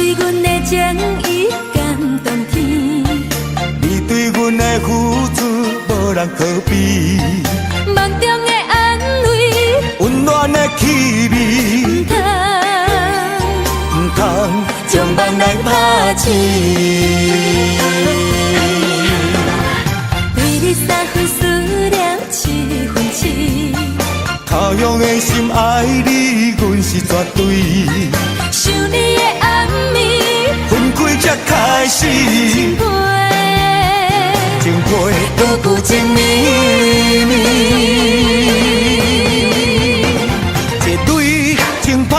对阮的情意感动天，你对阮的付出无人可比，梦中的安慰，温暖的气味，唔通将梦来拍醒。对你三分思念七分痴，他乡的心爱你，阮是绝对。想你的暗暝，分开才开始，情配不顾情绵绵。一对情芳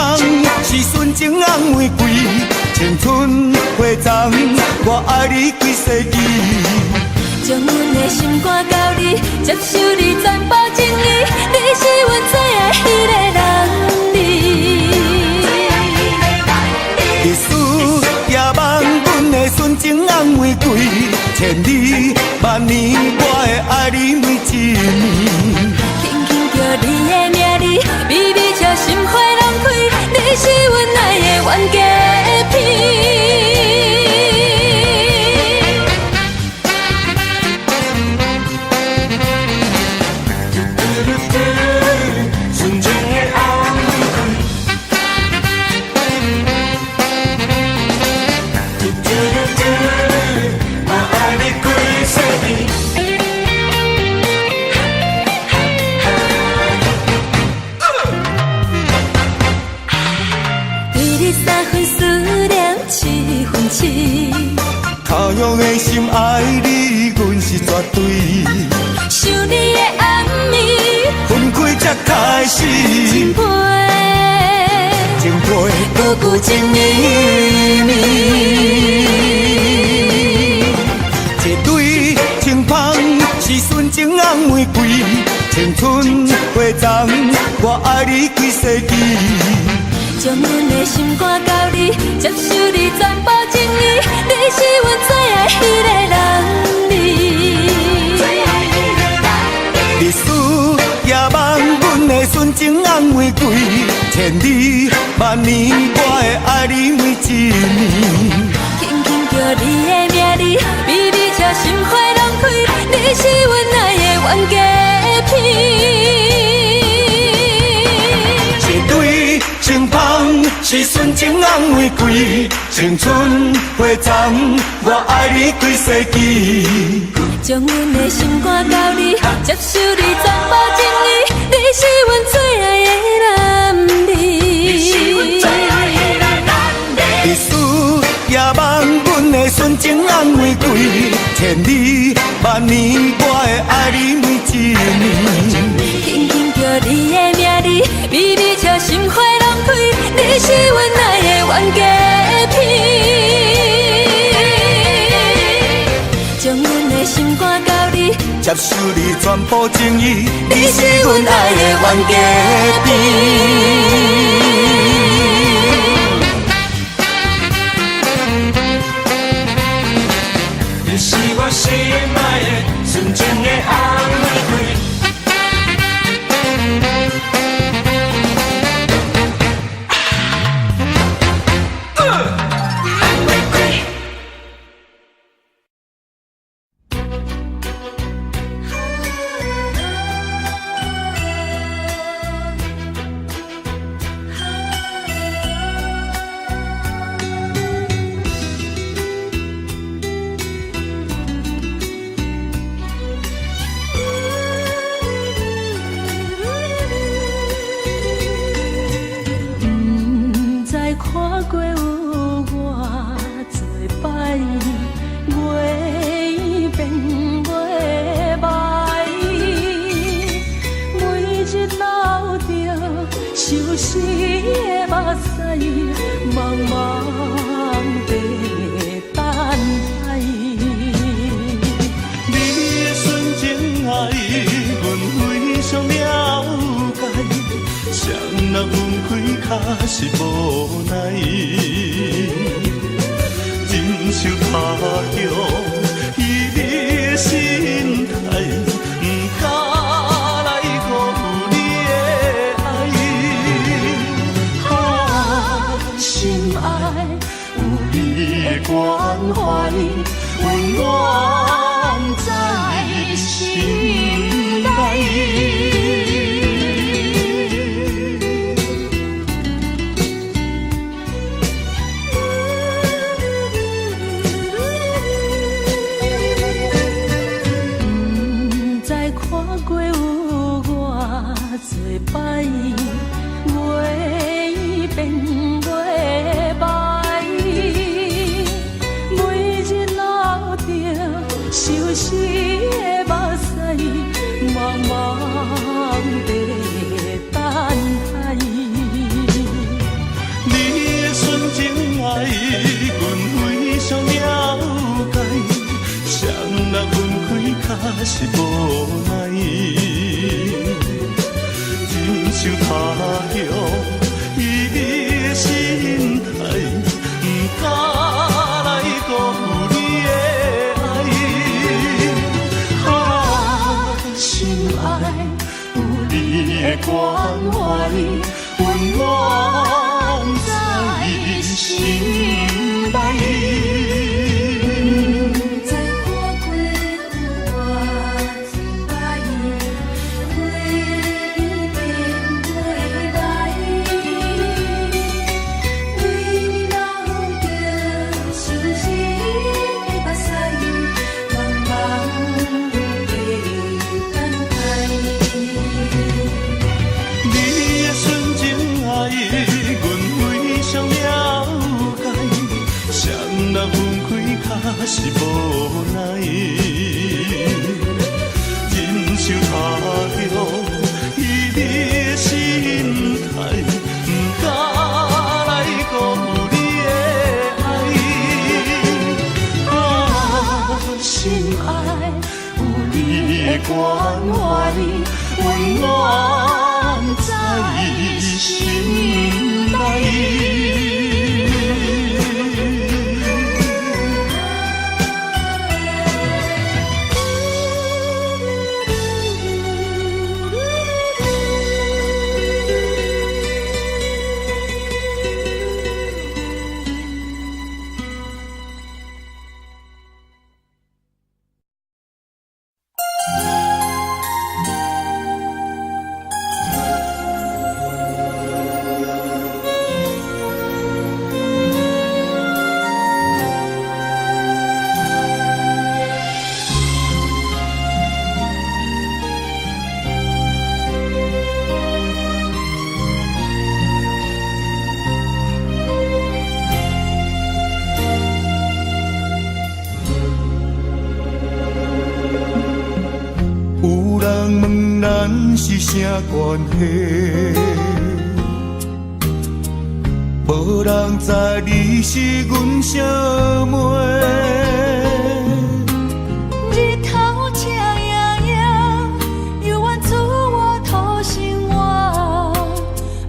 是纯情红玫瑰，青春花丛，我爱你几世纪。将阮的心肝交你，接受你全部情意，你是阮最爱迄个人儿。日思夜梦，阮的纯情红玫瑰，千里万年，我会爱你每一年。轻轻叫你的名字，微微笑心花拢开，你是阮爱的冤家片。他乡的心爱你，阮是绝对。想你的暗暝，分开才开始，情配不顾情绵绵。一对情芳是纯情红玫瑰，青春花丛，我爱你几世纪。将阮的心肝交你，接受你全部情意，你是阮最爱迄个人儿。日思夜梦，阮的纯情红玫瑰，千里万年，我会爱你每一年。轻轻叫你的名字，微微笑心花拢开，你是阮爱的冤家片。情芳是纯情红玫瑰，青春花丛，我爱你几世纪。将阮的心肝交你，接受你全部情意，你是阮最爱的男儿。日思夜梦，阮的纯情红玫瑰，千里万年，我会爱你每一年。轻轻叫你的名字，微微笑心花拢开，你是阮爱的冤家片。将阮的心肝交你，接受你全部情意，你是阮爱的冤家片。你是我心爱的纯情的红玫瑰。是无奈，忍受他乡伊的心态，不敢来辜负你的爱。啊，心爱有你的关怀，温暖在心内。摆月变月白，每日流着相思的目屎，茫茫地等待。你的纯情爱，阮非常了解，谁若分开，较是无奈。忍受他乡伊的心态，不敢来辜负你的爱。啊，心爱有你的关怀，温暖在心内。是无奈，忍受他乡伊的心态，不敢来辜负你的爱。啊，心爱有你的关怀，温暖在心内。是啥关系？无人知你是阮什么。日头赤影影，犹原自我土生活，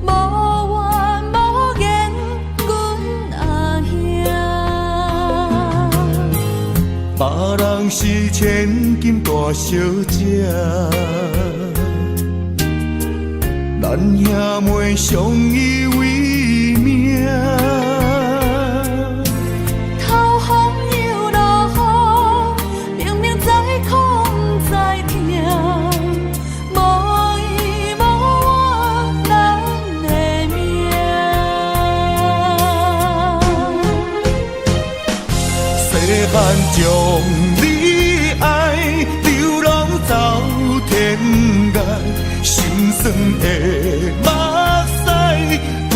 无怨无言，阮阿兄。别人是千金大小姐。咱兄妹相依为命，透风又落雨，明明知苦不知痛，无依无我咱的命。世间将你爱流浪走天涯。心酸的目屎吞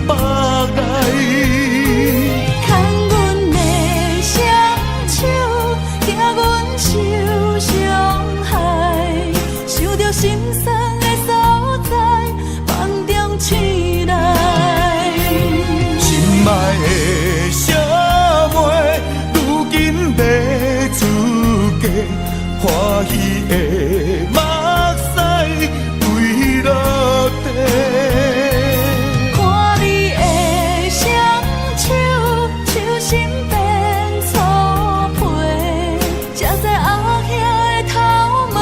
腹来，牵阮的双手，惊阮受伤害，想着心酸的所在，梦中醒来。心爱的小妹，如今要出嫁，欢喜的目屎。落地，看你的双手，手心变粗皮，才知阿兄的头毛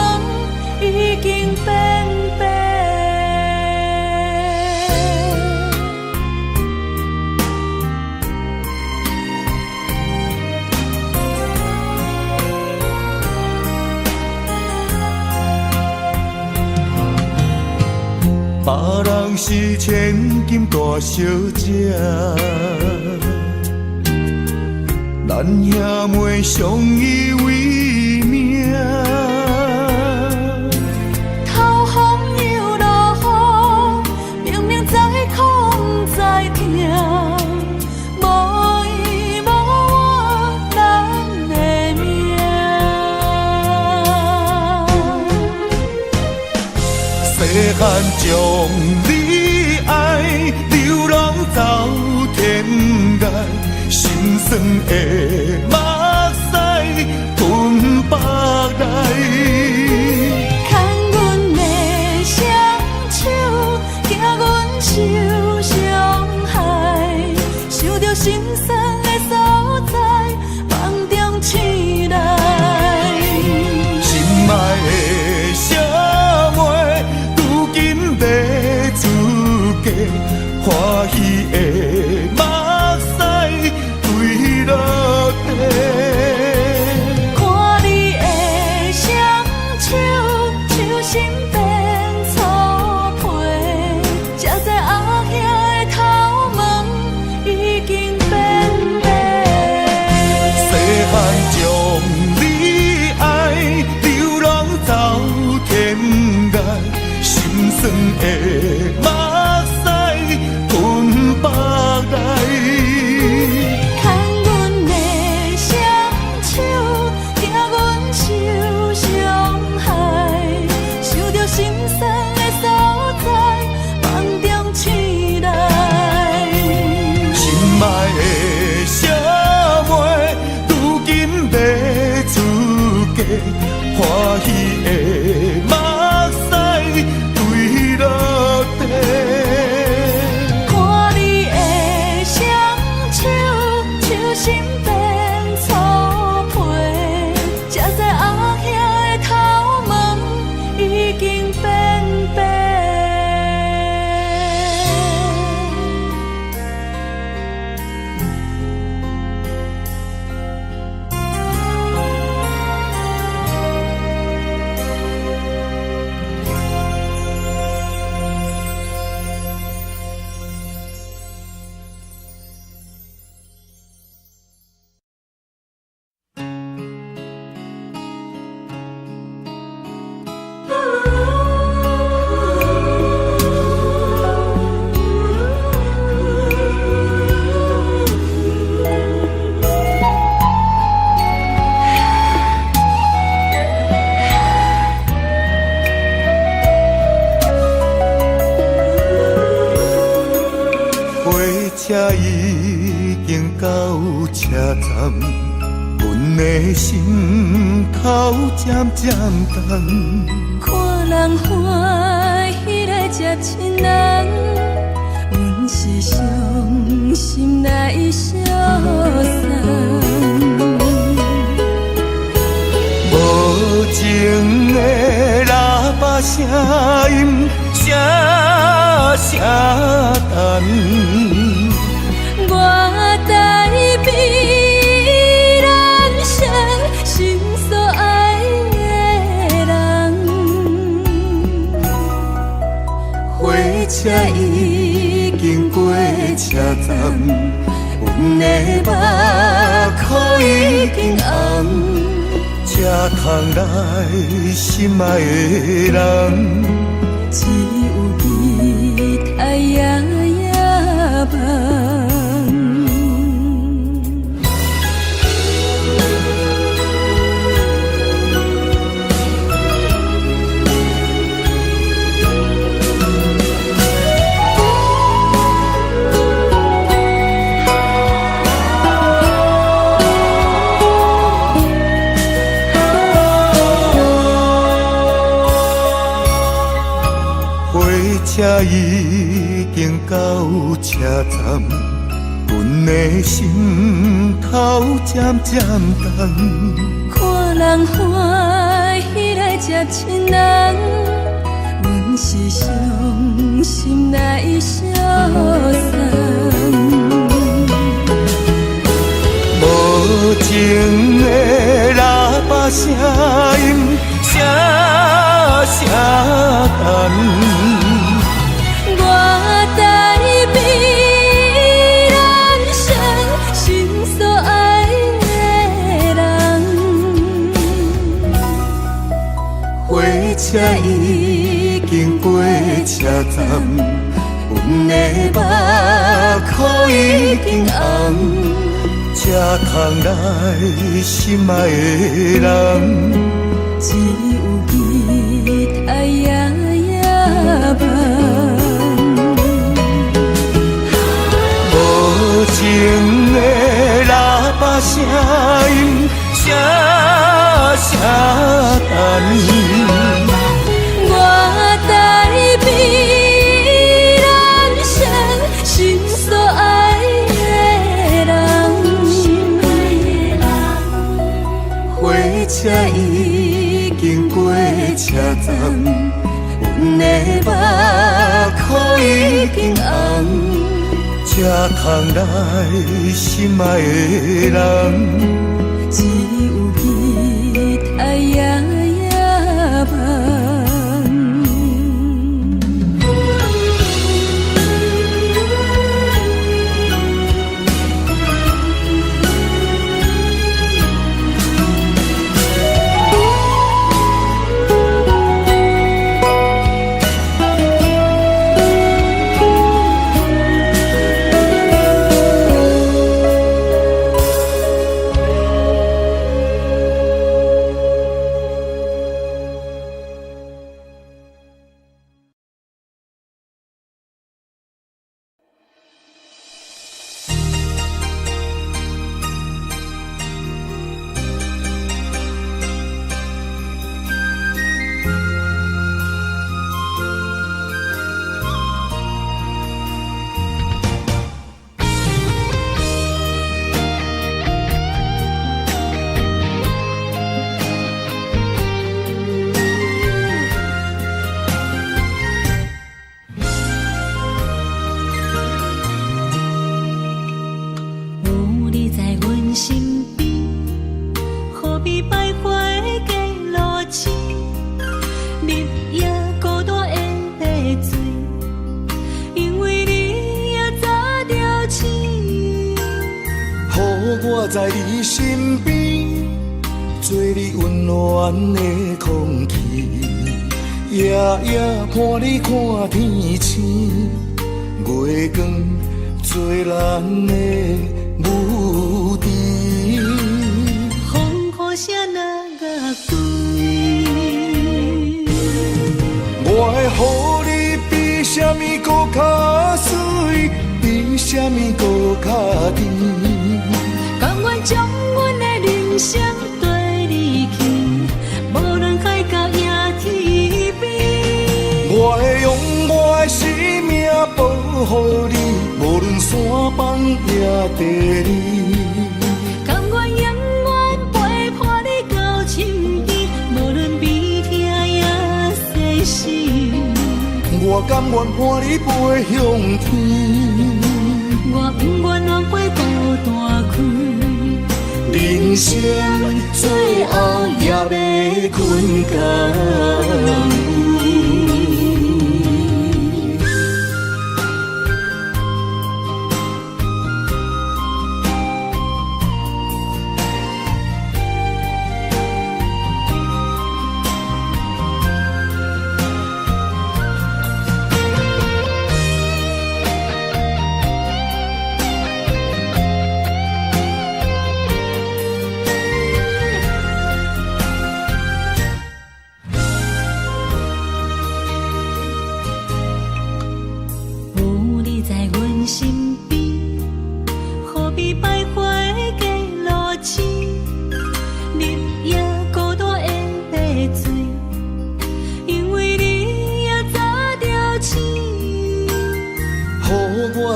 已经变白。是千金大小姐，咱兄妹相依为命。头风又落雨，明明知苦不知痛，无伊无我人的命。细汉将你爱，流浪走天涯，心酸的目屎吞腹来。牵阮的双手，惊阮受伤害，想着心酸的所在，梦中醒来。心爱的小妹，如今要出嫁，欢喜的目屎坠落地。看你的双手，手心变粗皮，才知后兄的头毛已经变白。细汉将你爱，流浪走天涯，心酸的目屎吞腹来。牵阮的双手，惊阮受伤害，想着心酸的所在，梦中醒来。心爱的小妹，如今要出嫁，欢喜的目屎坠落地。看你的双手，手心变粗皮，才知后兄的头毛已经变白。车已经到车站，阮的心头渐渐重。看人欢喜来接亲人，阮是伤心来相送。无情的喇叭声音，声声等。我代悲人伤心所爱的人，火车已经过车站，阮的目眶已经红。车窗内心爱的人，只有期待夜夜梦。车已经到车站，阮的心头渐渐重。看人欢喜来接亲人，阮是伤心来相送。无情的喇叭声音，声声等。我车已经过车站，阮的目眶已经红，这空来心爱的人，只有吉他夜夜梦。无情的喇叭声音，声声等你。我代彼人生心所爱的人，火车已经过车站，阮的目眶已经红，这空来心爱的人，只有吉他夜夜梦。我在你身边，做你温暖的空气，夜夜伴你看天星，月光做咱的母题。风雨声若甲对，我会予你比什么搁较水，比什么搁较甜。甘愿将阮的人生跟你去，无论海角也天边。我会用我的生命保护你，无论山崩也地理。甘愿永远陪伴你到深边，无论悲痛也世事。我甘愿伴你飞向天。我不愿让飞孤单开，人生最后也要困觉。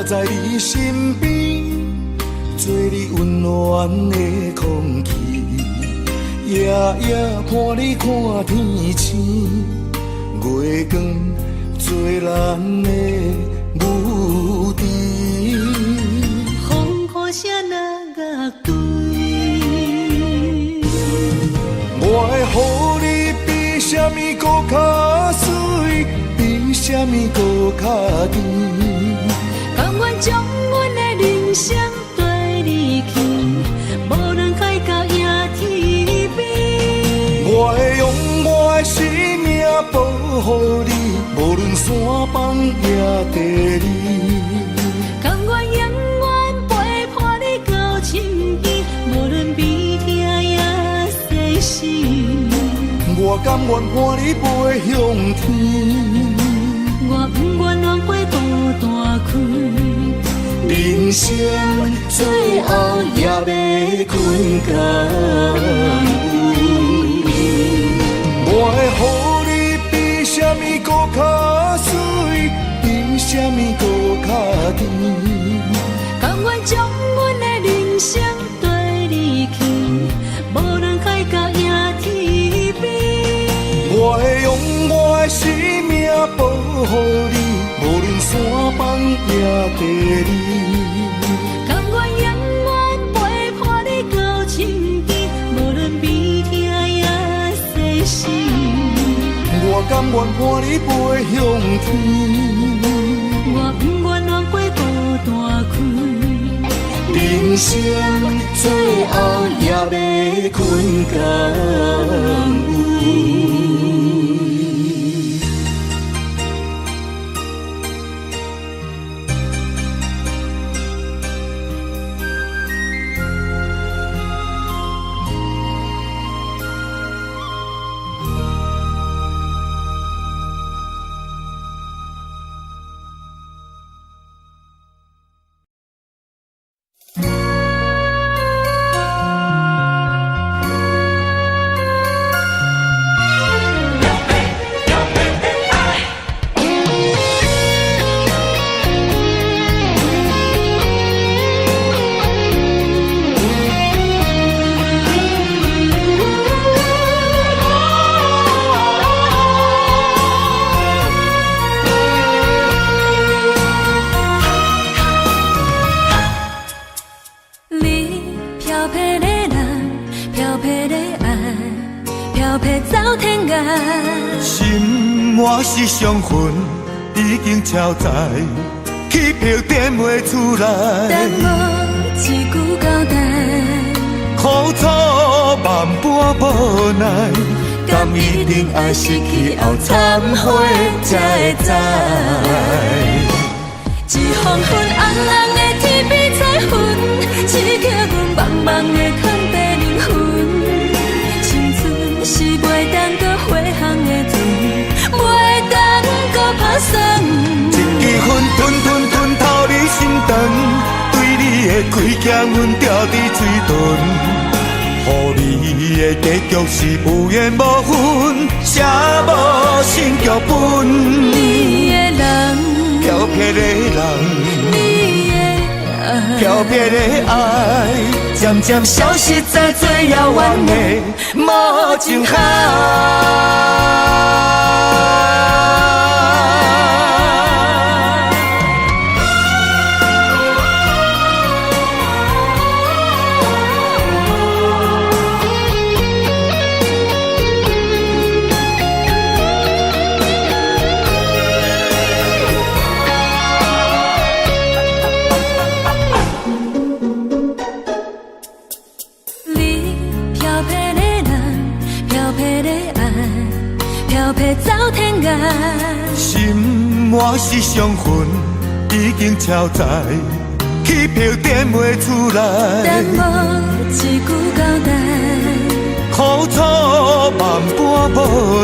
在你身边，做你温暖的空气，夜夜伴你看天星，月光做咱的母题。风雨声若甲对，我会予你比什么搁较水，比什么搁较甜。甘愿将阮的人生跟你去，无论海角也天边。我会用我的生命保护你，无论山崩也地理。甘愿永远陪伴你到深更，无论悲痛也世事。我甘愿伴你飞向天，我不愿让陪孤单开。人生最后也要困觉。我会予你比什么搁较水，比什么搁较甜。甘愿将阮的人生对你去，无论海角也天边。我会用我的生命保护你，无论山崩也地理。甘愿永远陪伴你到深更，无论悲痛也世事。我甘愿伴你飞向天，我不愿让过孤单开。人生最后也要困觉。心满是伤痕，已经超载，起票点袂出来。但无一句交代，苦楚万般无奈，甘一定爱失去后忏悔才会知。一黄昏红红的天边彩云，刺激阮茫茫的空白灵魂。青春是袂当搁回航的船，袂当搁打算。一支烟吞透你心肠，对你的亏欠阮掉伫嘴唇，予你的结局是有缘无分，写无新剧本。你的人，漂泊的人，你的爱，漂泊的爱，渐渐消失在最遥远的无情海。走天涯，心满是伤痕，已经超载，起票点袂出来。但无一句交代，苦楚万般无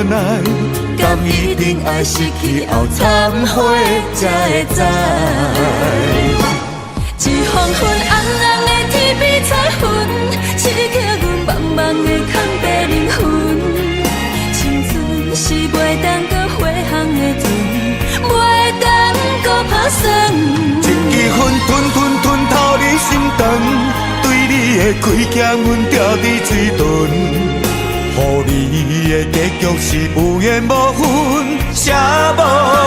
奈，甘一定爱失去后忏悔才会知。一黄昏红红的天边彩云，刺激阮茫茫的空白灵魂。是袂当搁回航的船，袂当搁打算。一支烟吞透你心肠，对你的亏欠阮掉伫嘴唇，予你的结局是有缘无分，写无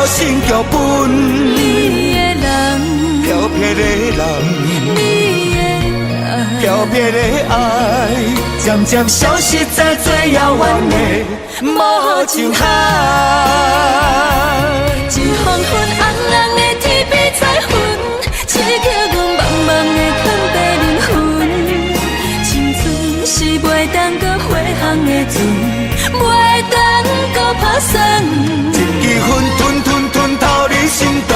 新剧本。你的人，漂泊的人，你的爱，漂泊的爱，渐渐消失在最遥远的无情海。一黄昏红红的天边彩云，刺激阮茫茫的空白灵魂。青春是袂当搁回航的船，袂当搁打酸。一支烟吞吞吞透你心肠，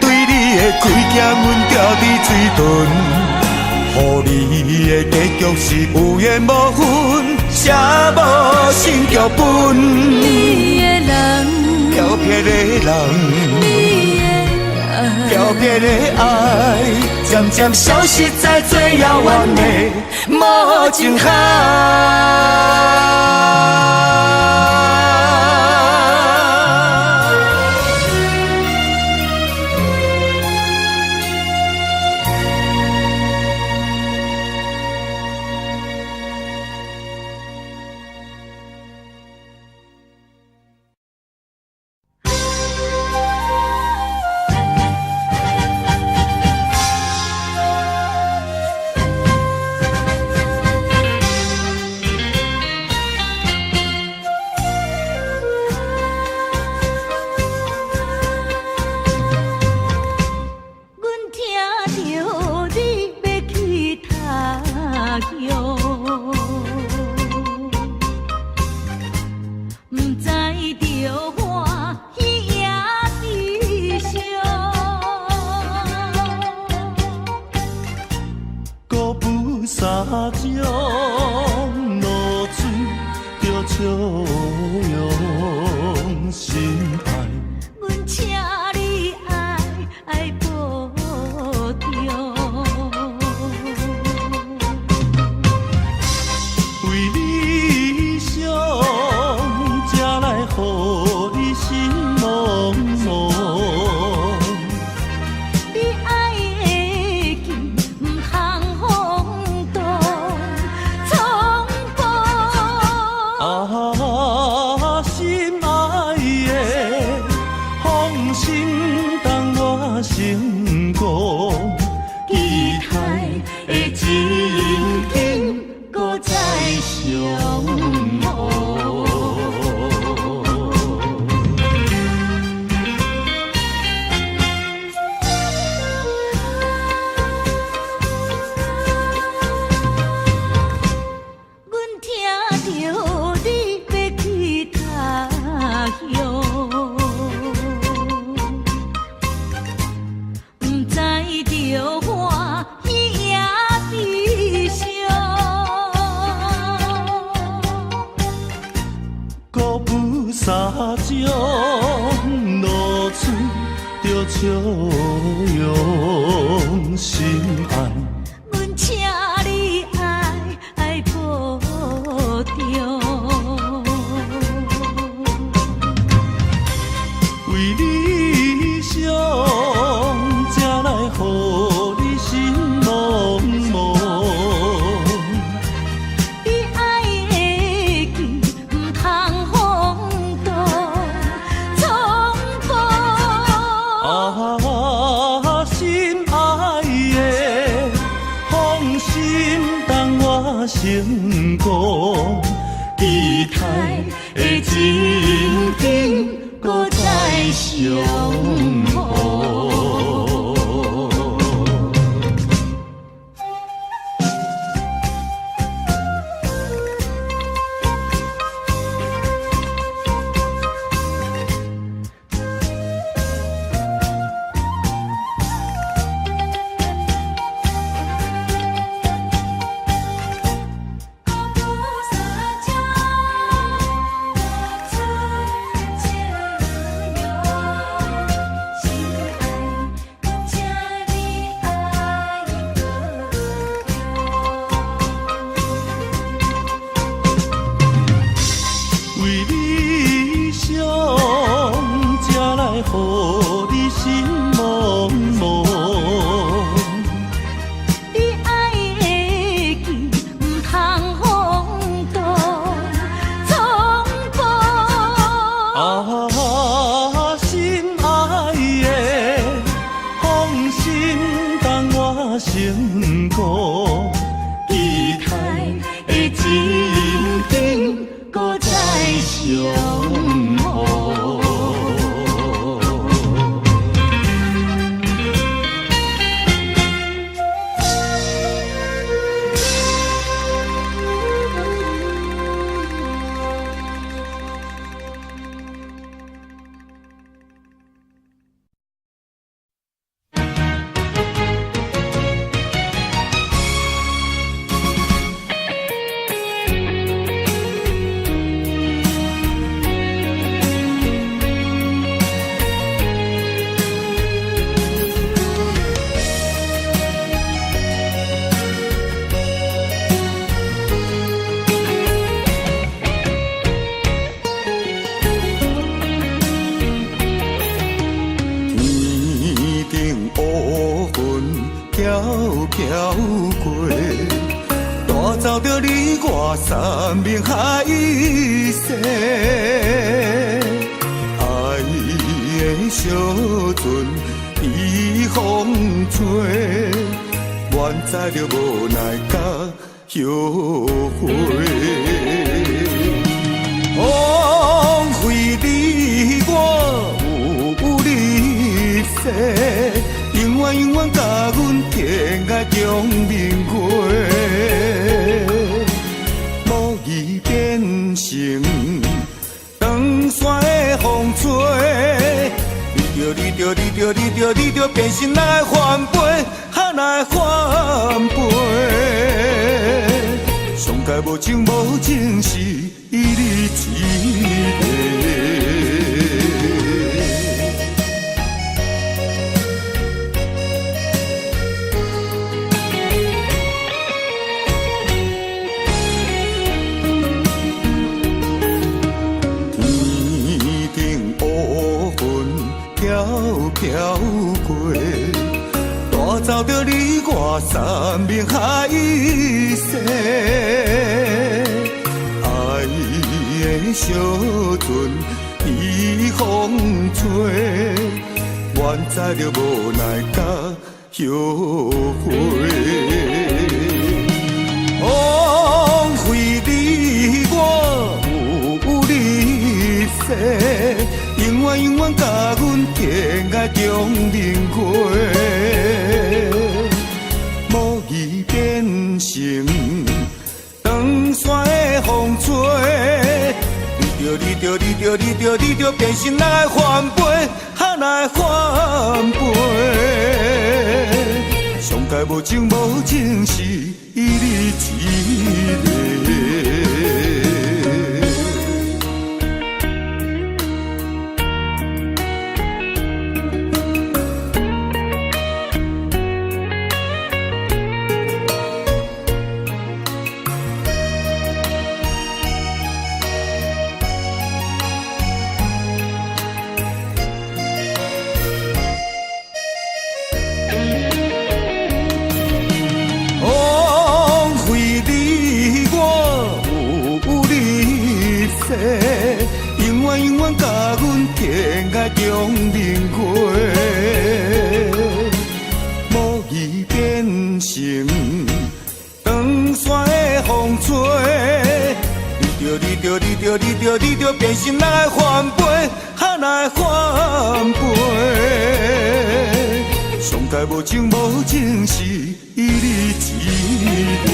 对你的开镜阮掉伫嘴唇，予你的结局是有缘无分，写无新剧本。你的人，漂泊的人。你的爱，漂泊的爱，渐渐消失在最遥远的无情海。成功，期待的情景搁再相逢。走着你我山盟海誓，爱的小船被风吹，愿知着无奈甲后悔。枉费你我有你世，永远永远甲阮天涯共明月，无意变成长山的风吹。你着变心来翻倍，来翻倍。上界无情无情是你一个。飘过，带走着你我山盟海誓，爱的小船被风吹，愿知着无奈甲后悔。枉费你我有你世，永远永远甲阮天涯共明月，无意变成长山的风吹。你着变心来翻倍，来翻倍。上界无情无情是你一个。永远永远甲阮天涯共明月，无意变成长山的风吹。你着变心来翻倍，来翻倍。上界无情无情是你一个。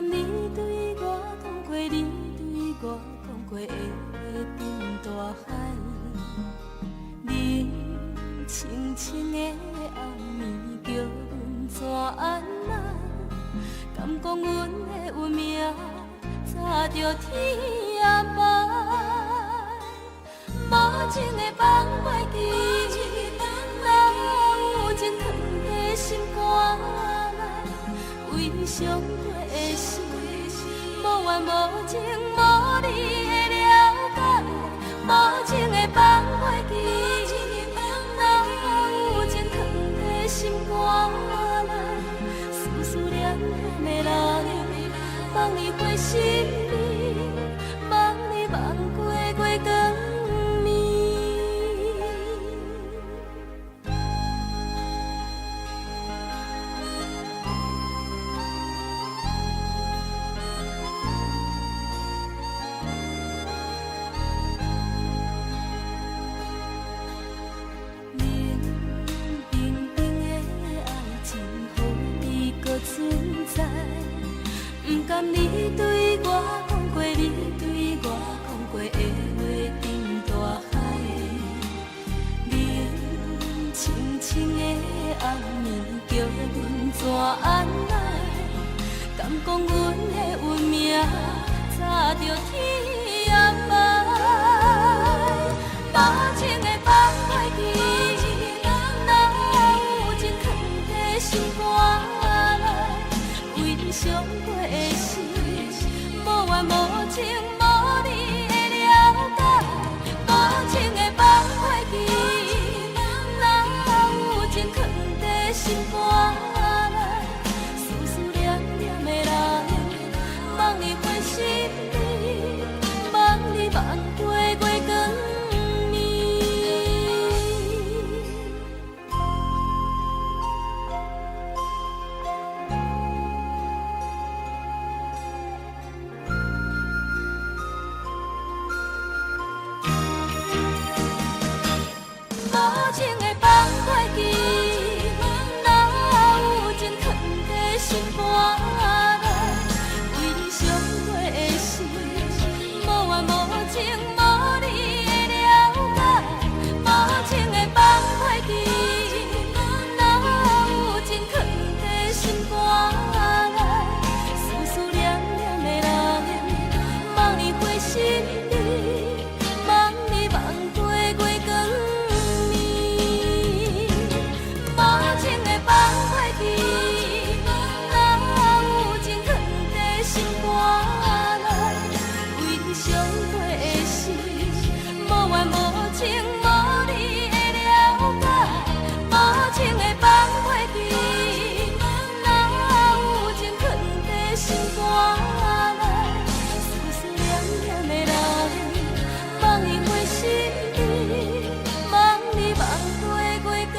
你对我讲过，你对我讲过的沉大海，冷清清的暗暝叫阮怎安来？敢讲阮的运命早着天涯无情的放袂记，若有情藏在心肝内，为伤过的心，无怨无情无你的了解，无情的放袂记，若有情藏在心肝内，思念的人，望你回心里，望你望过月光。缘无情无理的了解，无情的放歹去，哪有真藏在心肝内？思思念念的人，望你回心里，望你望过月光暝，无情的放歹去，哪有真藏在心肝内？为上过的事，无缘无情无理的了解，无情的放歹去，哪有真藏在心肝内？思思念念的人，望你回心里，望你望过月光。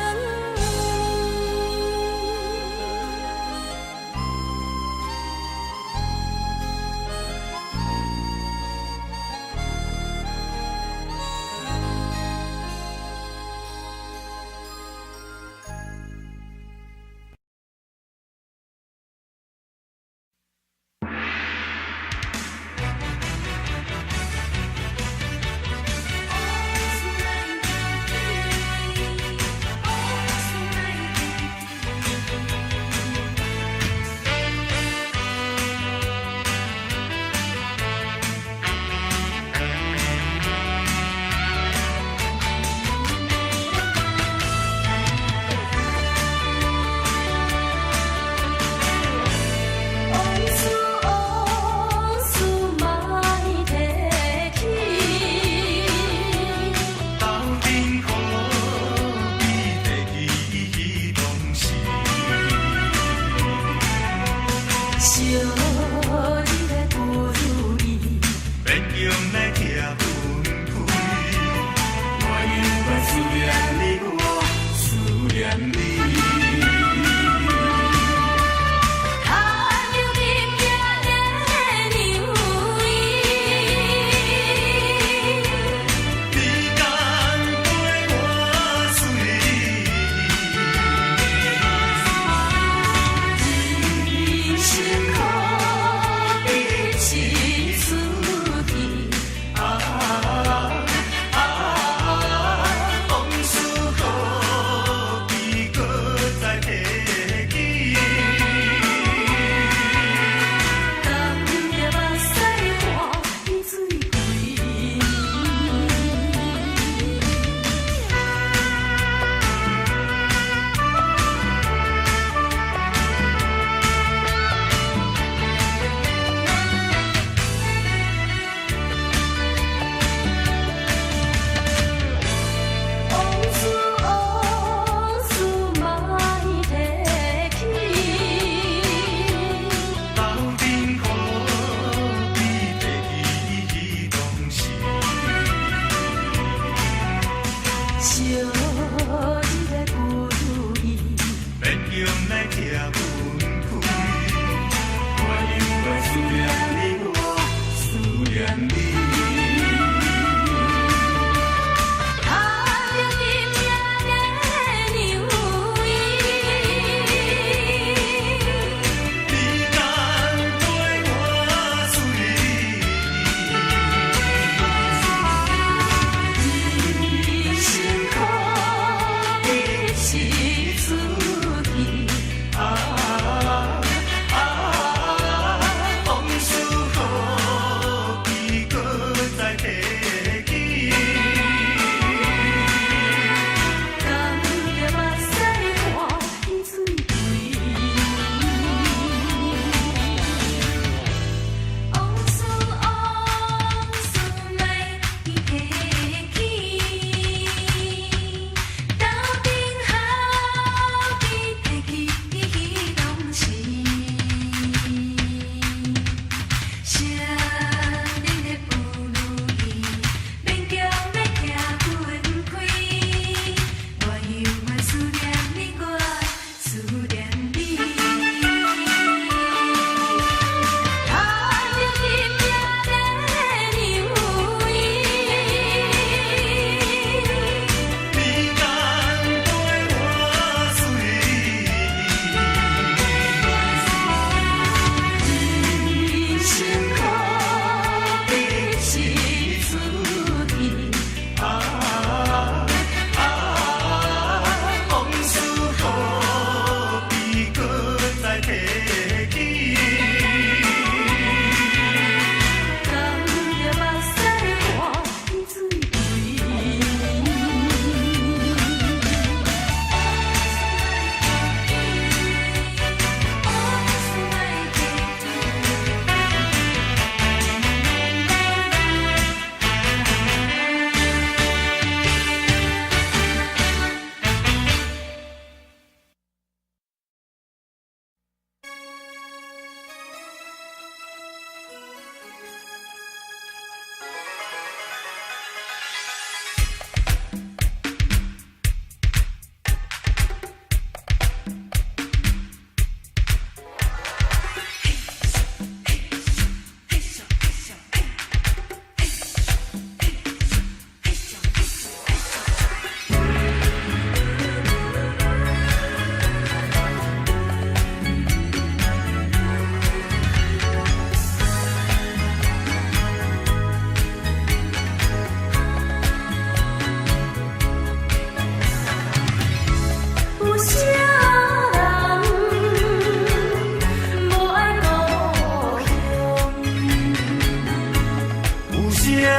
些人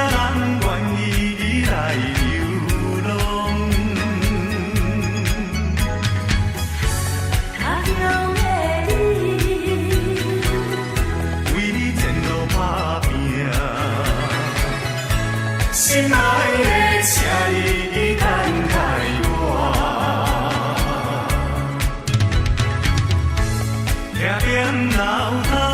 愿意来流浪。他乡的你，为你前路打拼，心爱的车你等待我，定点老摊。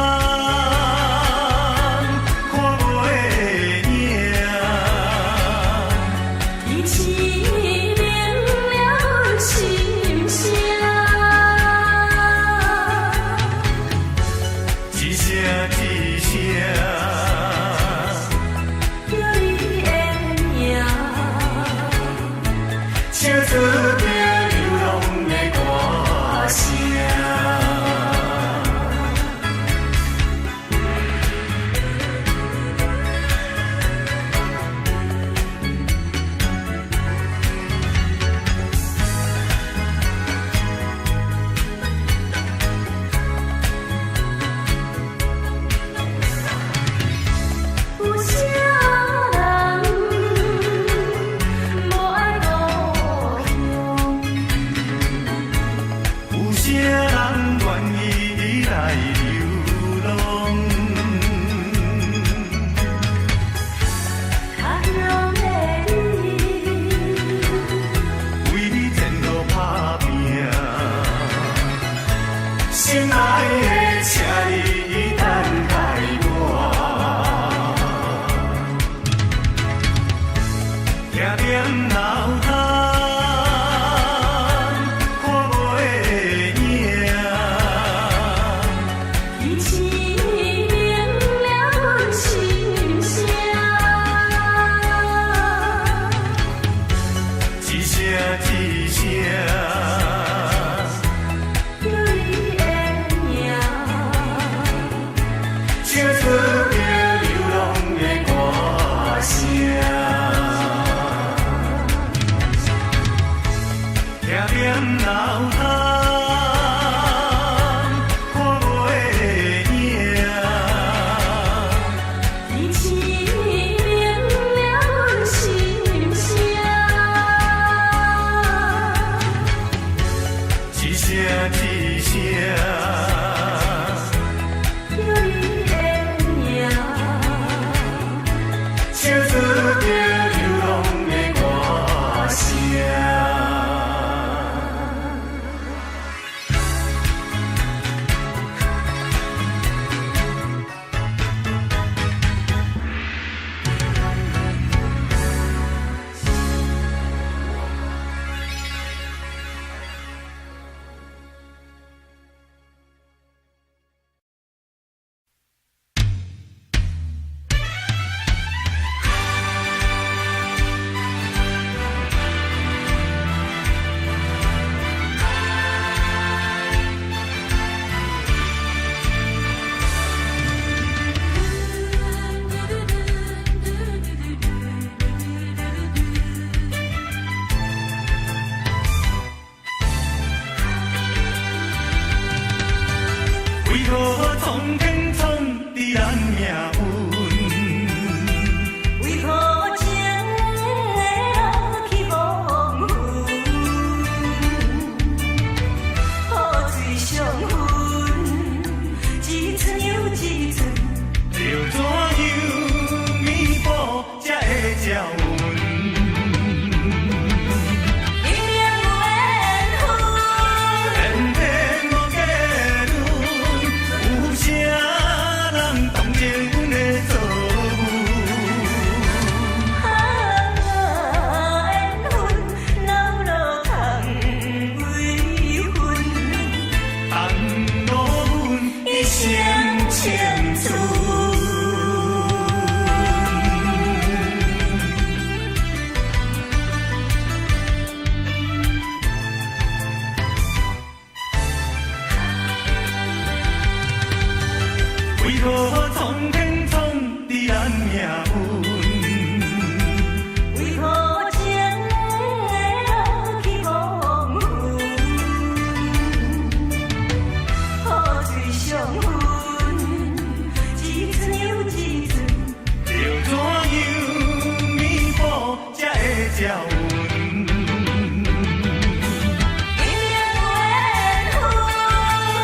才稳。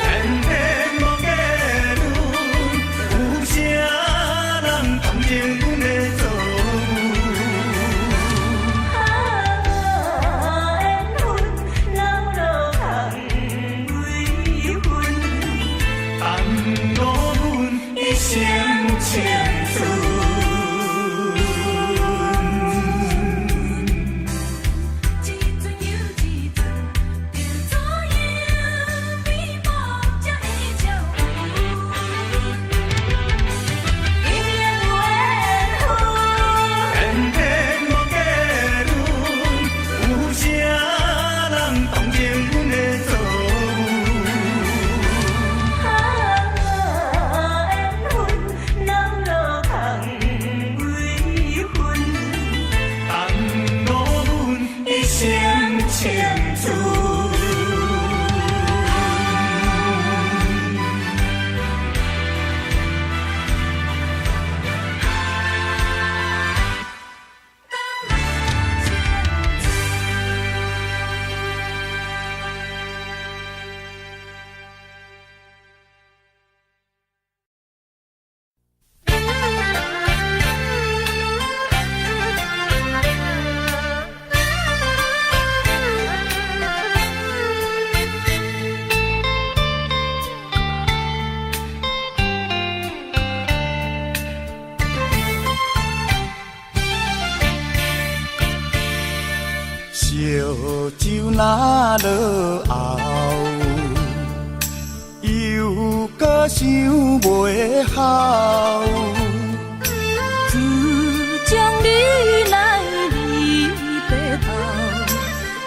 缘天无价论，有啥人同情阮的作情千寸，一阵又一阵，着怎样美梦才会照阮？姻缘缘分，缘天无价论，有啥人同情阮的作？千寸。烧酒若落后，又搁想袂好。自从你来离白头，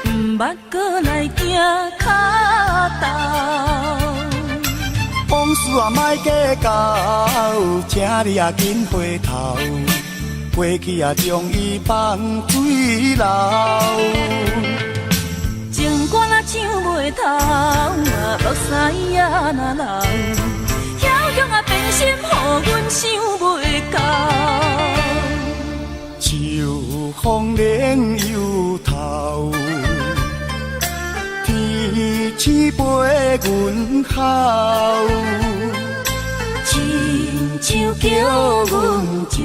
毋捌搁来行脚头。往事啊，莫计较，请你啊紧回头。过去啊，将伊放水流。情歌若唱袂透，目屎也若流，遐强啊变心，予阮想袂到。秋风冷又透，天星陪阮哭。亲像叫阮将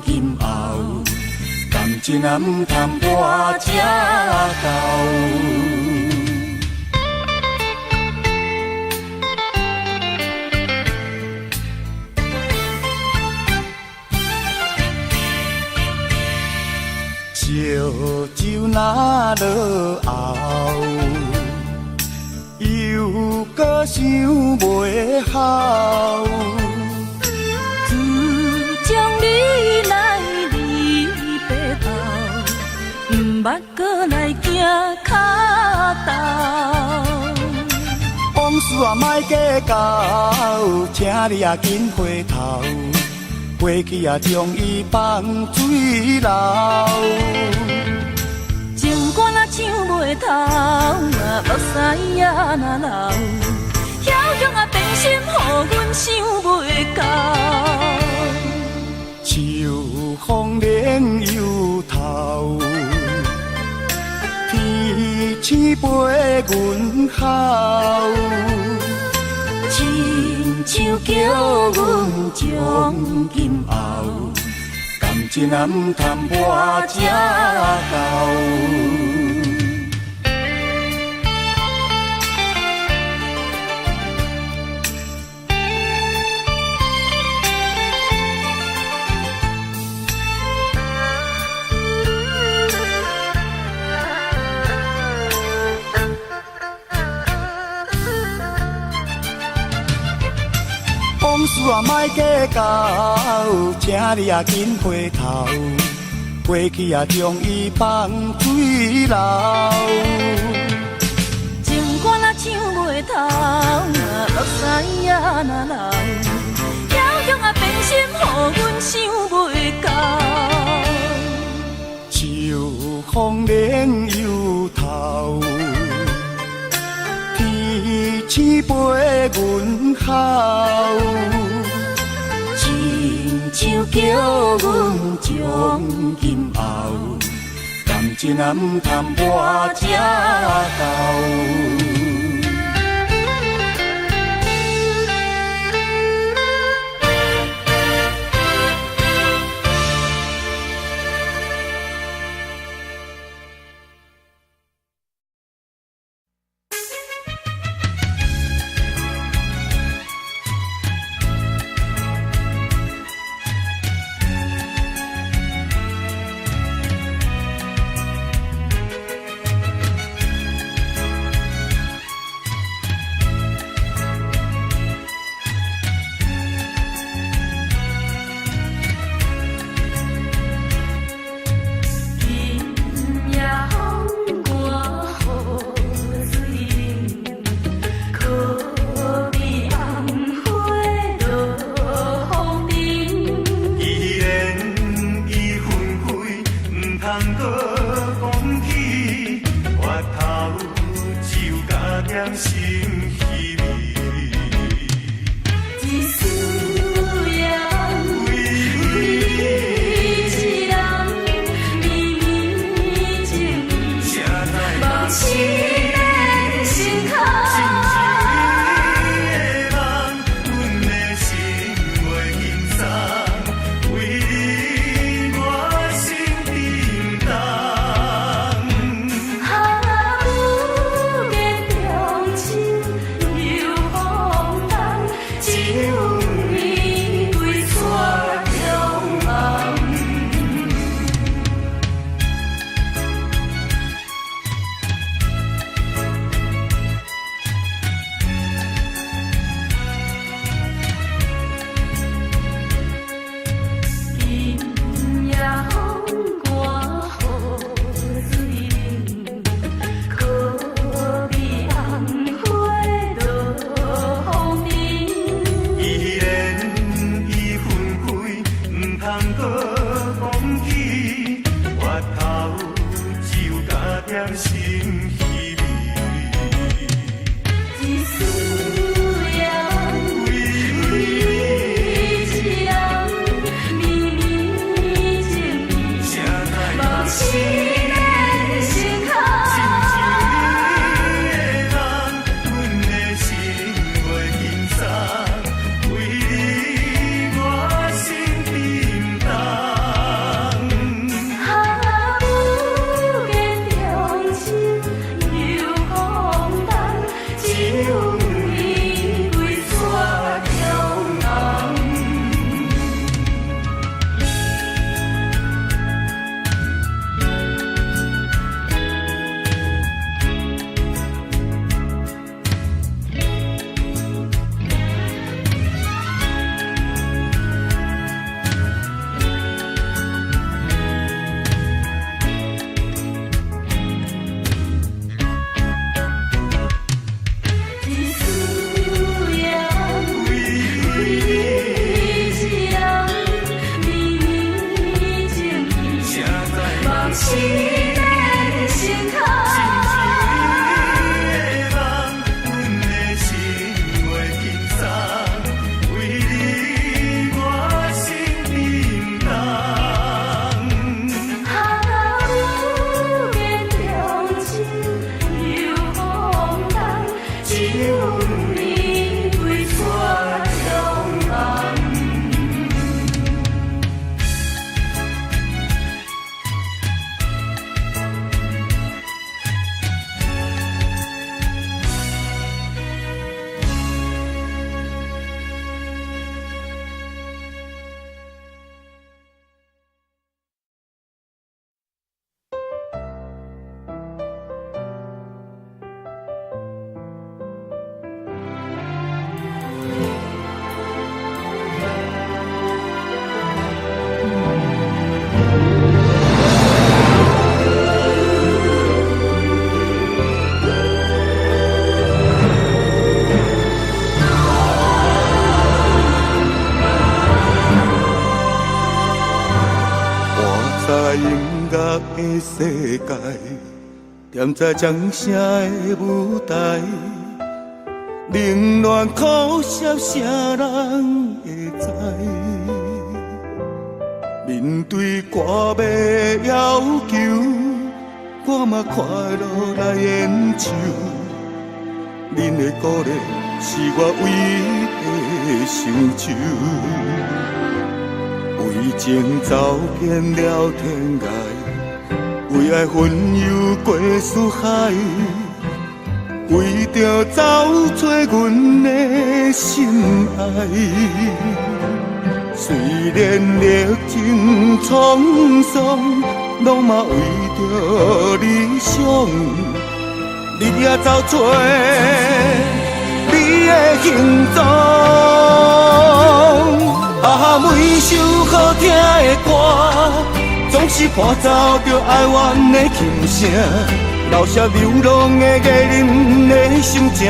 今后，感情啊毋通拖这厚。烧酒若落后，又搁想袂好。自从你来离白头，毋捌搁来行脚头。往事啊莫计较，请你啊紧回头。过去啊将伊放水流。情歌若唱袂透，目屎也若流，遐强啊变心，予阮想袂到。秋风冷又透，天星陪阮哭。亲像叫阮将今后，感情啊毋通拖这厚。往事啊莫计较，请你啊紧回头。过去啊将伊放水流。情歌若唱袂透，目屎也若流，遐强啊变心，予阮想袂到。秋风冷又透，天星陪阮哭。亲像叫阮将今后，感真也唔通跋这头。的世界，踮在掌声的舞台，冷暖苦涩，谁人会知？面对歌迷要求，我嘛快乐来演唱。恁的鼓励是我唯一的成就。为情走遍了天涯，为爱魂游过四海，为着找找阮的心爱。虽然历经沧桑，拢嘛为着理想，日夜找找你的形状。每首好听的歌，总是伴奏着哀怨的琴声，留下流浪的艺人的心情，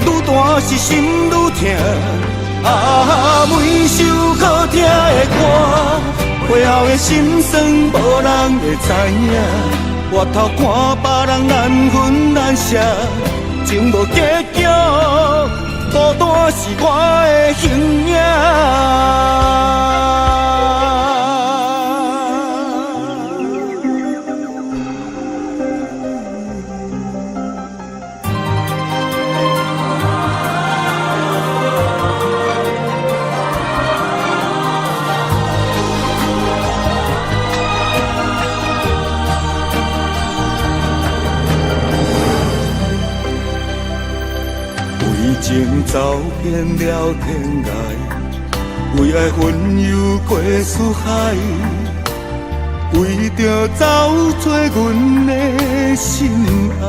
愈大是心愈痛。每首好听的歌，背后的心酸无人会知影。回头看别人难分难舍，情无结局，孤单是我的形影。情走遍了天涯，为爱魂游过四海，为着找找阮的心爱。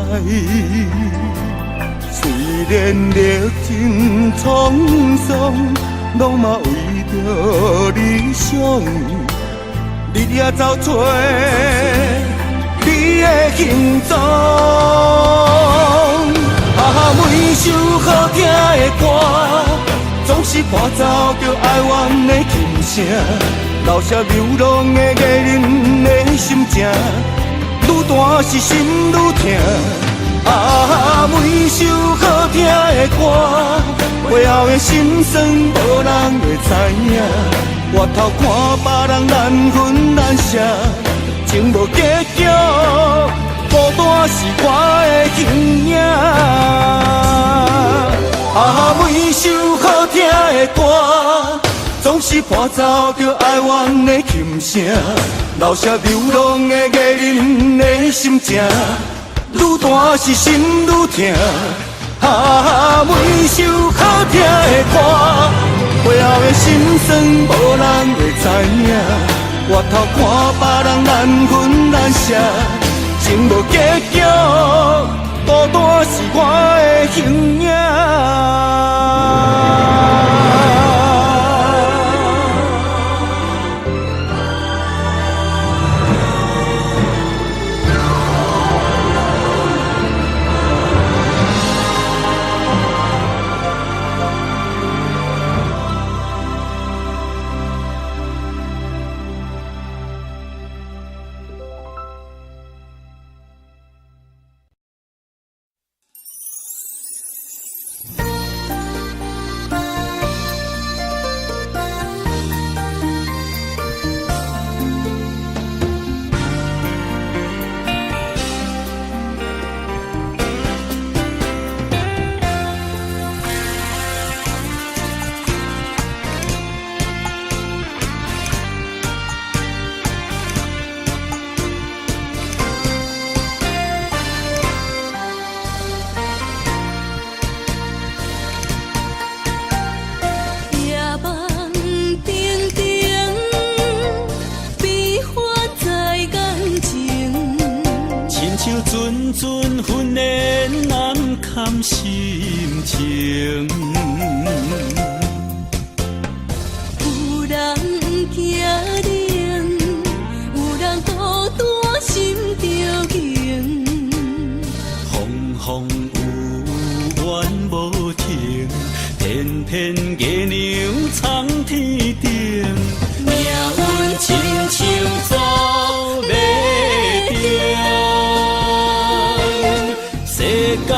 虽然历经沧桑，拢嘛为着理想，日夜找找你的形状。每首好听的歌，总是伴奏着哀怨的琴声，留下流浪的艺人的心情，愈大是心愈痛。每首好听的歌，背后的心酸无人会知影。回头看别人难分难舍，情无结局，孤单是我的形影。每首好听的歌，总是伴奏着哀怨的琴声，留下流浪的艺人的心情，愈大是心愈痛。每首好听的歌，背后的心酸无人会知影。回头看别人难分难舍，情无结局，孤单是我的形影。心情，有人惊人，有人孤单心着惊。风风有怨无停，偏偏月亮藏天顶。命运亲像做袂定，世间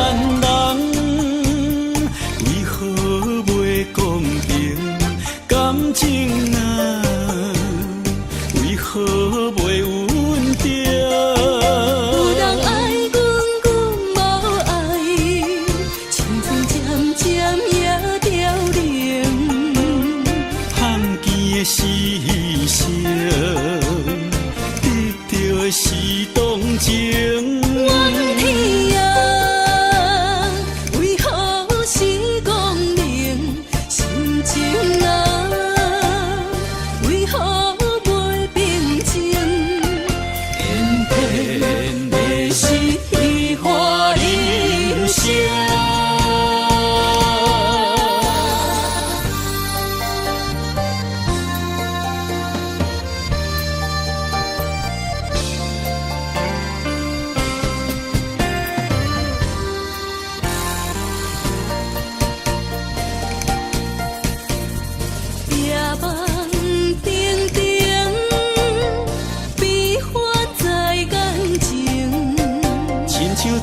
情啊，为何袂稳定？是动情。怨天啊，为何是光明？心情啊，为何袂平静？偏偏的是虚华人生。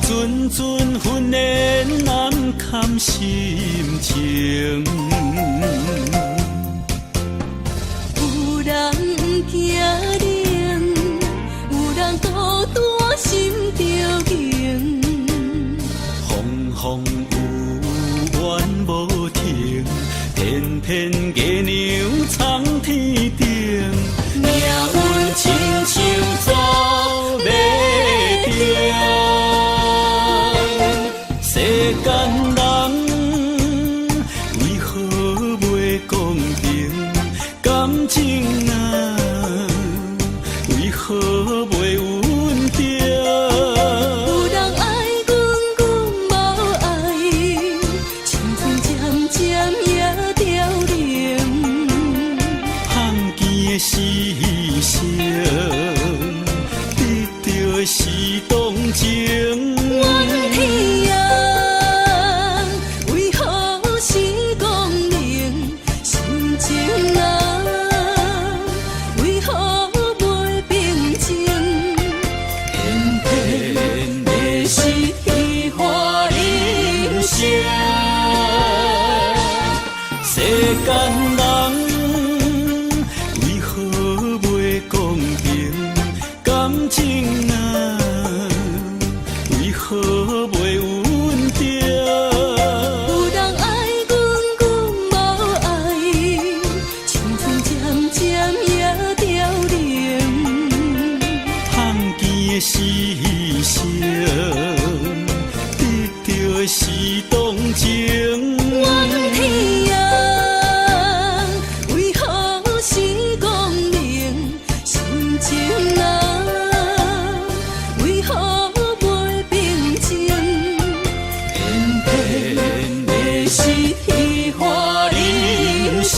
阵阵训练难堪心情，有人惊冷，有人孤单心着惊。风风有怨无停，偏偏月娘藏天顶，命运亲像走马灯。世间人为何袂公平？感情啊，为何袂稳定？有人爱阮，阮无爱，青春渐渐也凋零。罕见的死生，得到的是动情。怨天啊，为何是光明？心情啊，为何袂平静？偏偏的是虚华人生。世间人为何袂公平？感情啊，为何袂稳定？有人爱阮，阮无爱，青春渐渐也凋零。罕见的死生，得到的是动情。怨天啊，为何是光明？心情啊，为何袂平静？偏偏的是虚华人生。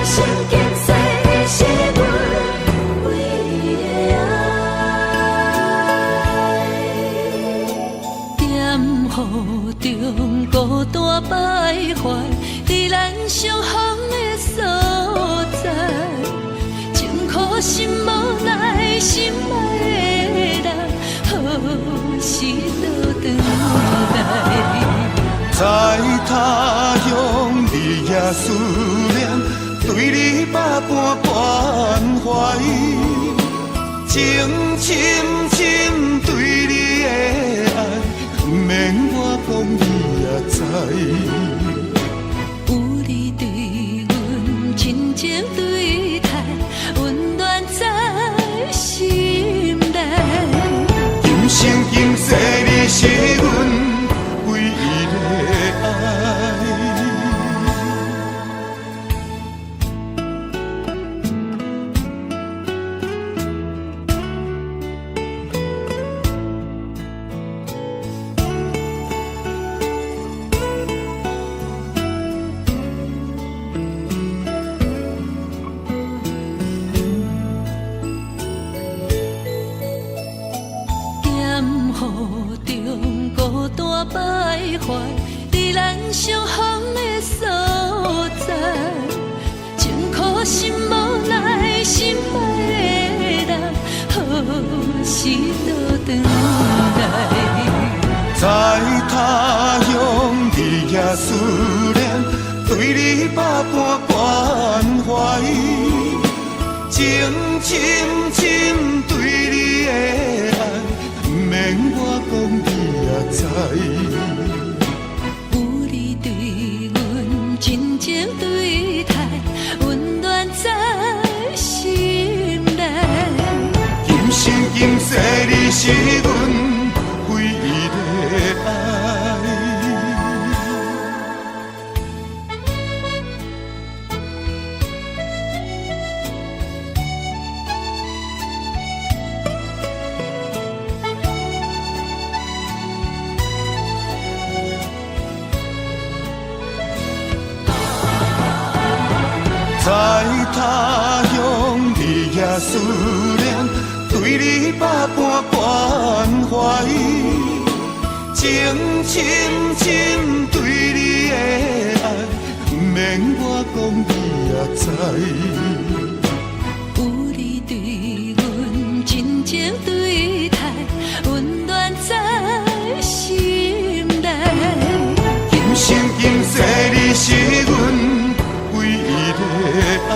心坚细是阮唯一的爱，踮雨中孤单徘徊，在咱相逢的所在，情苦心无奈，心爱的人，何时倒转来？在他乡你也思念。对你百般关怀，情深深对你的爱，不免我讲你也知。有你对阮深情对待，温暖在心内。今生今世你是阮唯一的爱。怀，在咱相逢的所在，情苦心无奈，心爱的人，何时倒转来？在他乡日夜思念，对你百般关怀，情深深对你的爱，不免我讲你也知。有你对阮真情对待，温暖在心内。今生今世你是阮唯一的爱。在他乡日夜思念，对你百般关怀，情深深对你的爱，不免我讲你也知。有你对阮真情对待，温暖在心内。今生今世你是阮唯一的爱。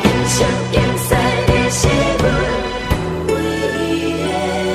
今生今世你是阮唯一的爱。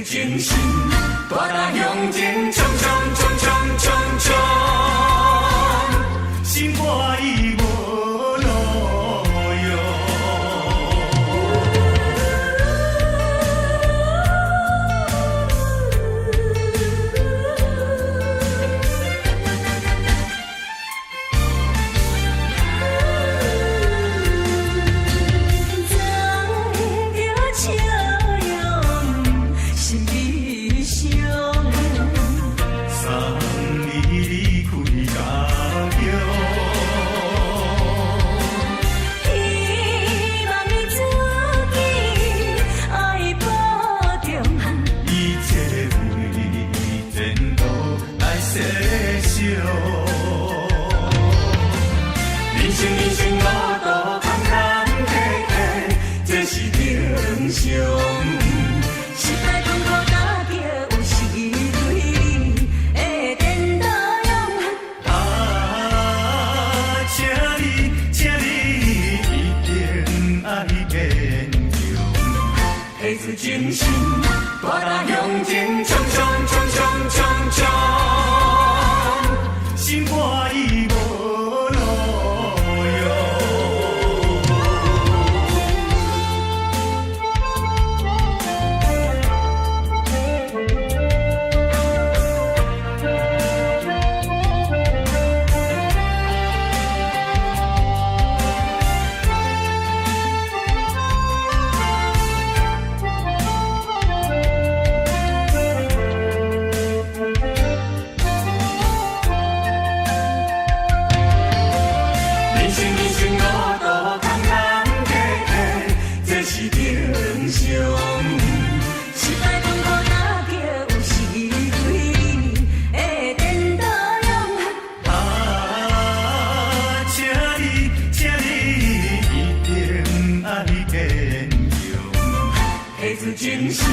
情深，大大向前冲冲冲冲冲冲，心肝已无路用。情深，大大向前冲冲冲冲冲冲，心肝已无路用。人生，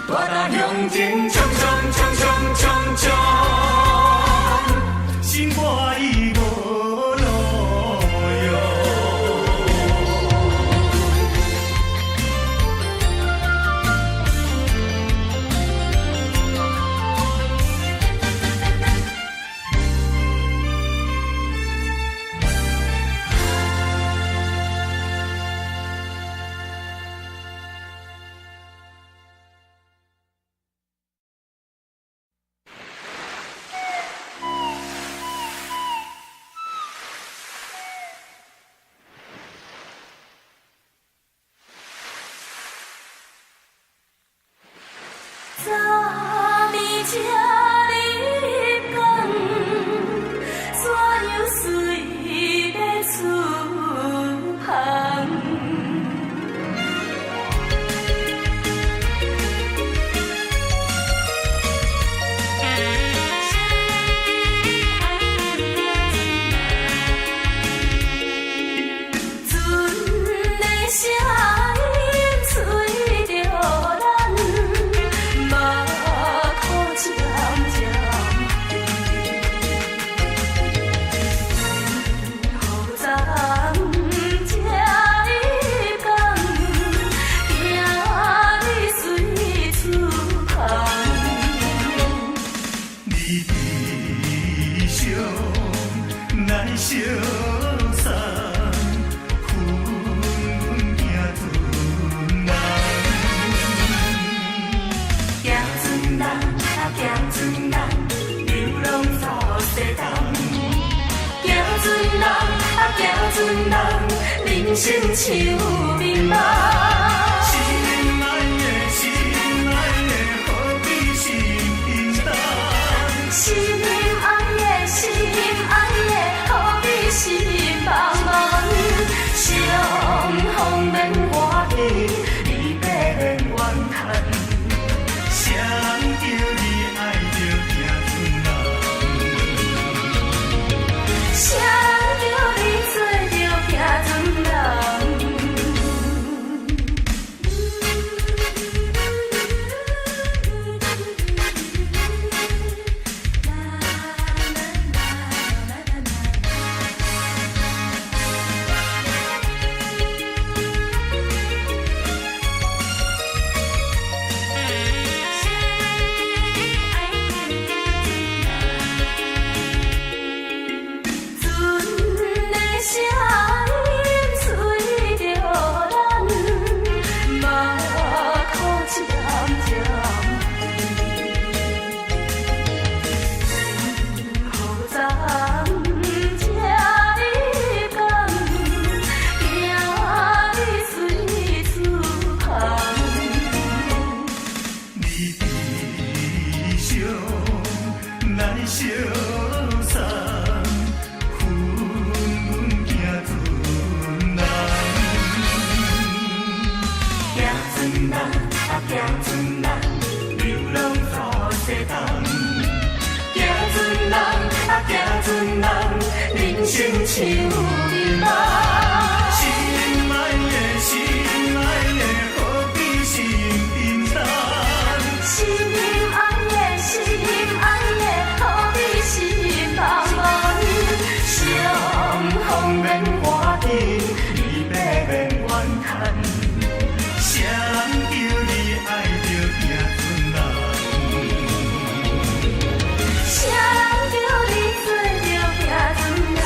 大大向前冲冲冲冲冲冲，心肝已无路用。昨暝车入港，山羊随要出航。船的声音吹着咱。小山，阮行船人，行船人啊行船人，流浪สู่西东。行船人啊行船人，人生像迷茫。心爱的心爱的，何必心平淡？心爱的心爱的，何必心茫茫？相逢免欢喜，离别免怨叹。谁叫你爱着行船人？谁叫你做着行船人？小山，阮行船人，行船人啊行船人，流浪สู่西东。行船人啊行船人，人生像迷茫。心爱的心爱的，何必心平淡？心爱的心爱的，何必心茫茫？相逢免欢喜，离别免怨叹。谁叫你爱着行船人？谁叫你做着行船人？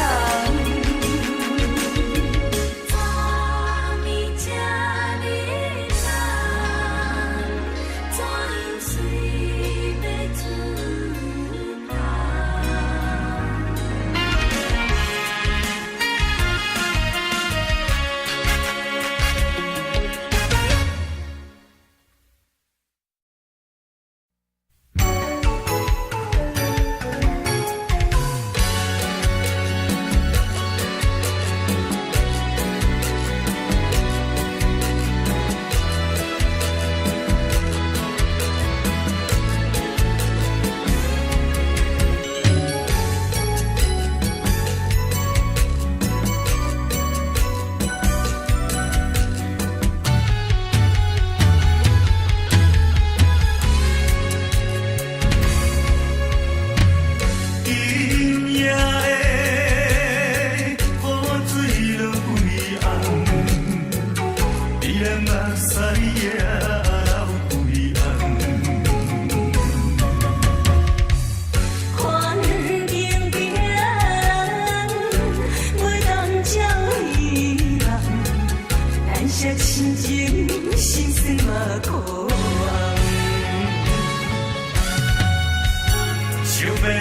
酒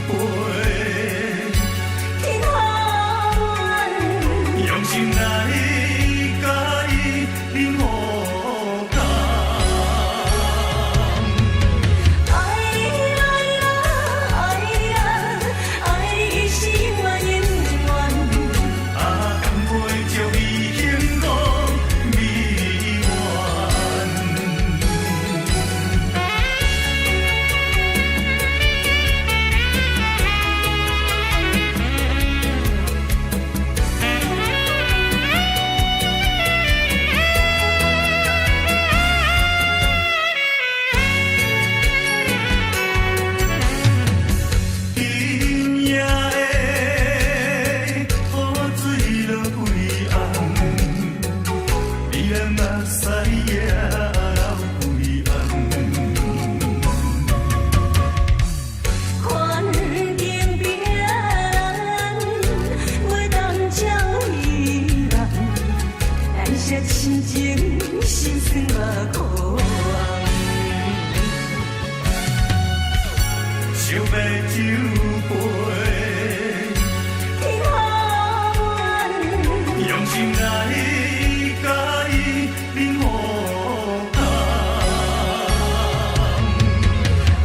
杯，天下远，用心来甲伊饮好干。爱你爱啊爱你啊，爱你是永远永远。啊，干杯祝伊幸福美满。今夜的雨水落几暗，你咱目屎也流几暗。环境变，袂当照伊人，咱些亲情心酸嘛苦红。烧杯酒杯，天下远，用心来甲伊饮好干。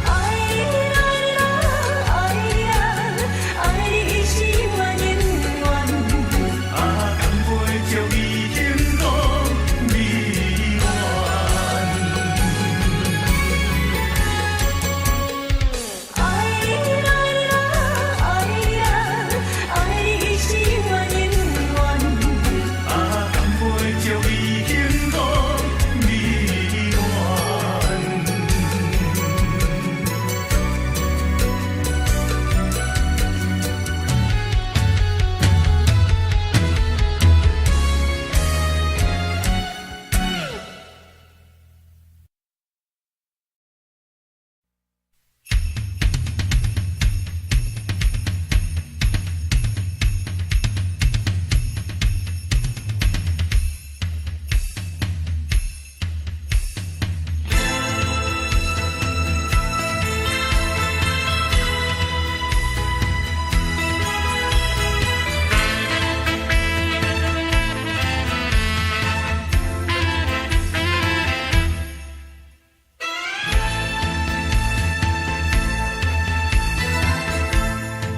爱你爱啊爱你啊，爱你是永远永远。啊，干杯祝伊幸福美满。爱你爱啊爱你啊，爱你是永远永远。啊，干杯祝伊幸福美满。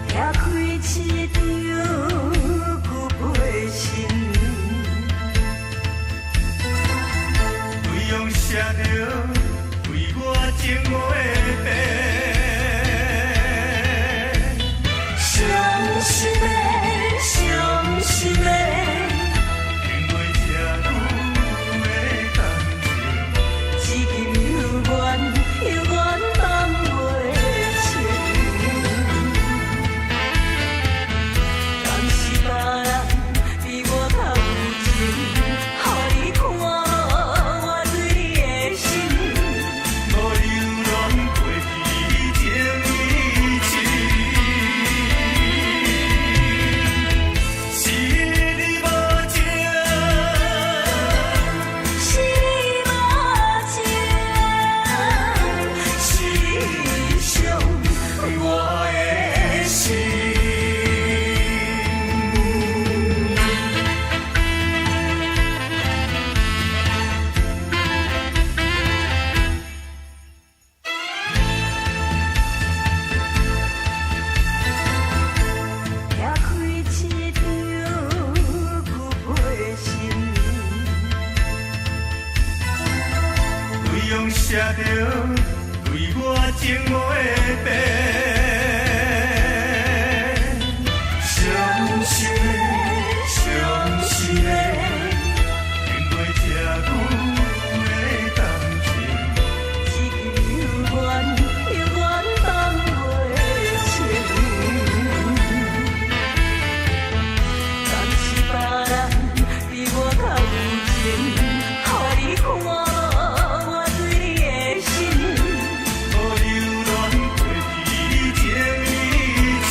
拆开一张旧背心，对用写着对我情话白。伤心的，伤心的，情袂这久的感情，至今犹原放袂清。敢是别人比我较有情，予你看我对你的心。无留恋过去情义情。是你无情，是你无情，是你伤我的心。拆开一张旧背心，对用写着对我情话白。伤心的，伤心的，情袂这久的感情，至今犹原放袂清。敢是别人比我较有情，予你看我对你的心。无留恋过去情义情。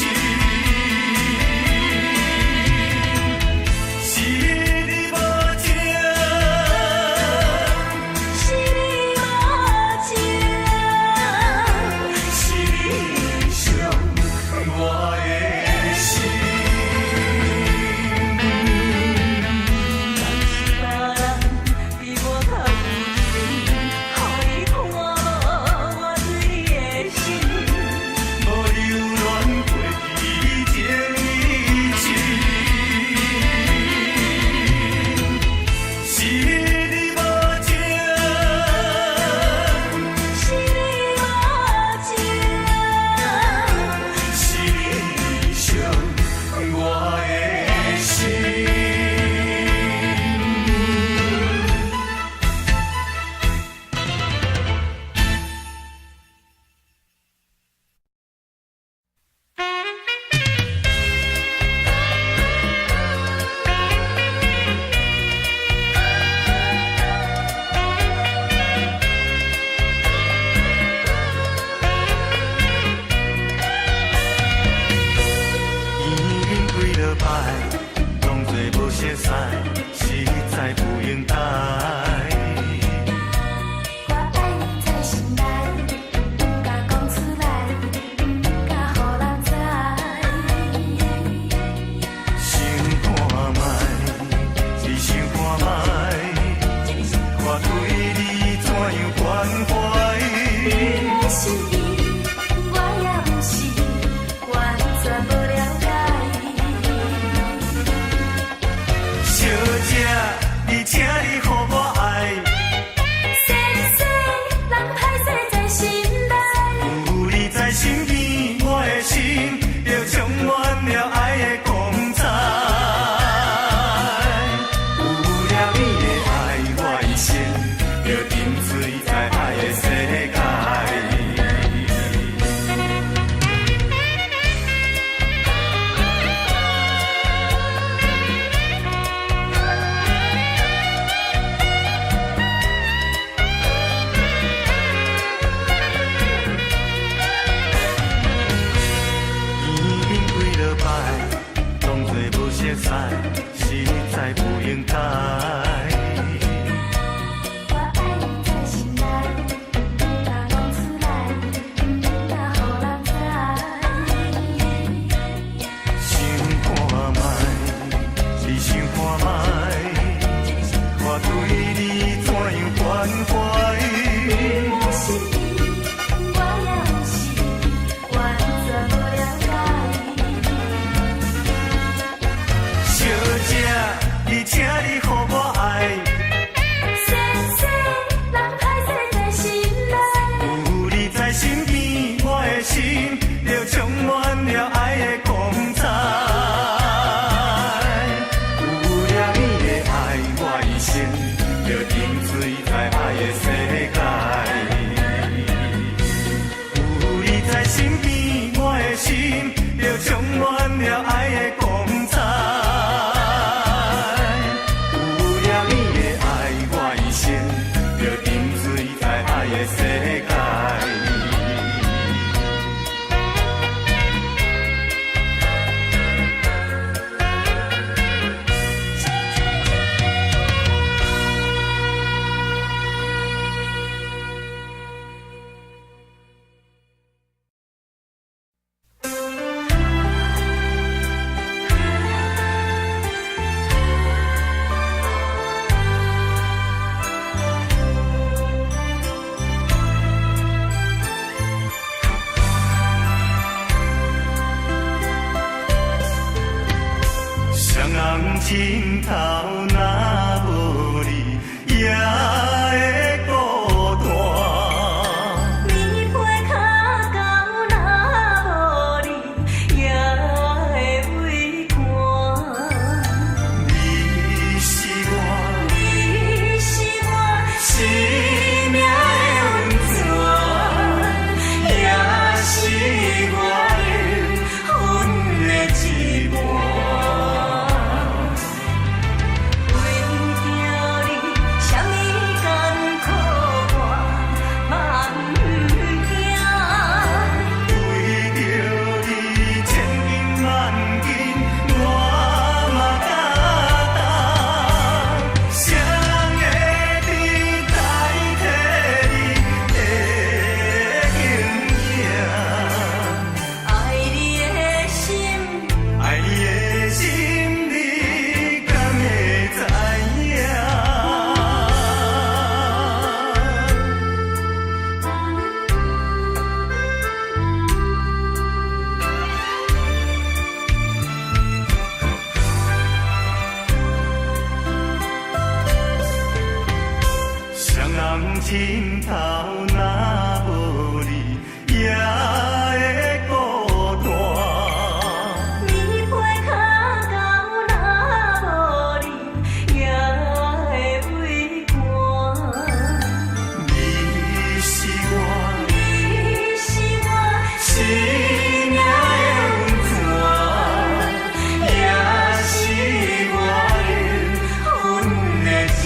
尽头若无你，也会孤单。棉被脚到若无你，也会畏寒。你是我，你是我生命的温泉，也是我的阮的一半。尽头若无你，也会孤单。棉被脚到若无你，也会畏寒。你是我，你是我生命的温泉，也是我的阮的一半。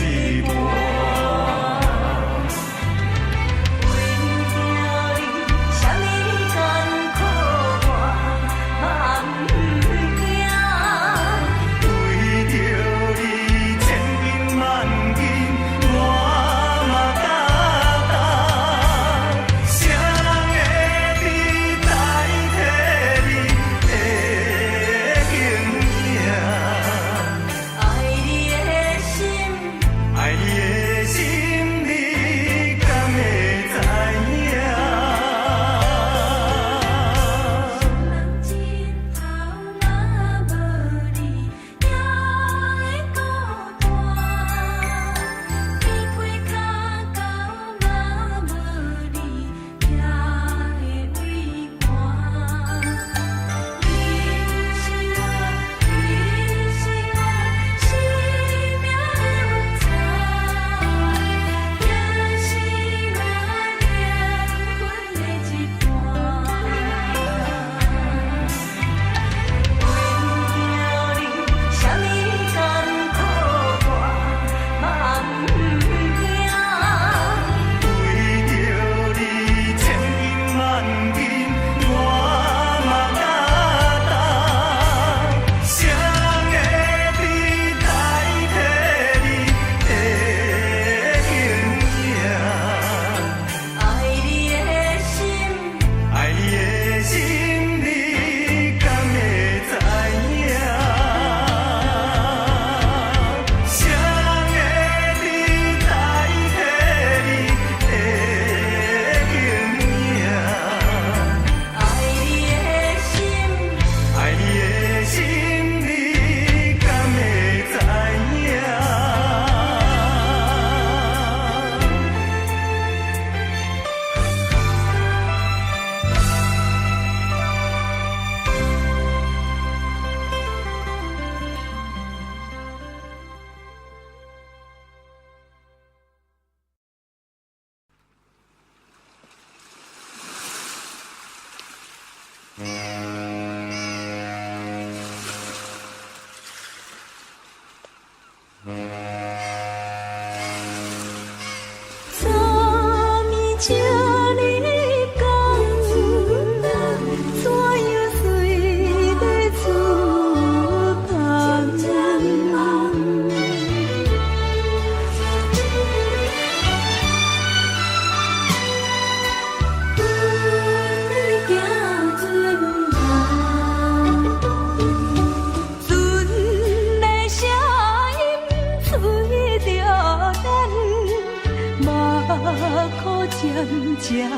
渐暗，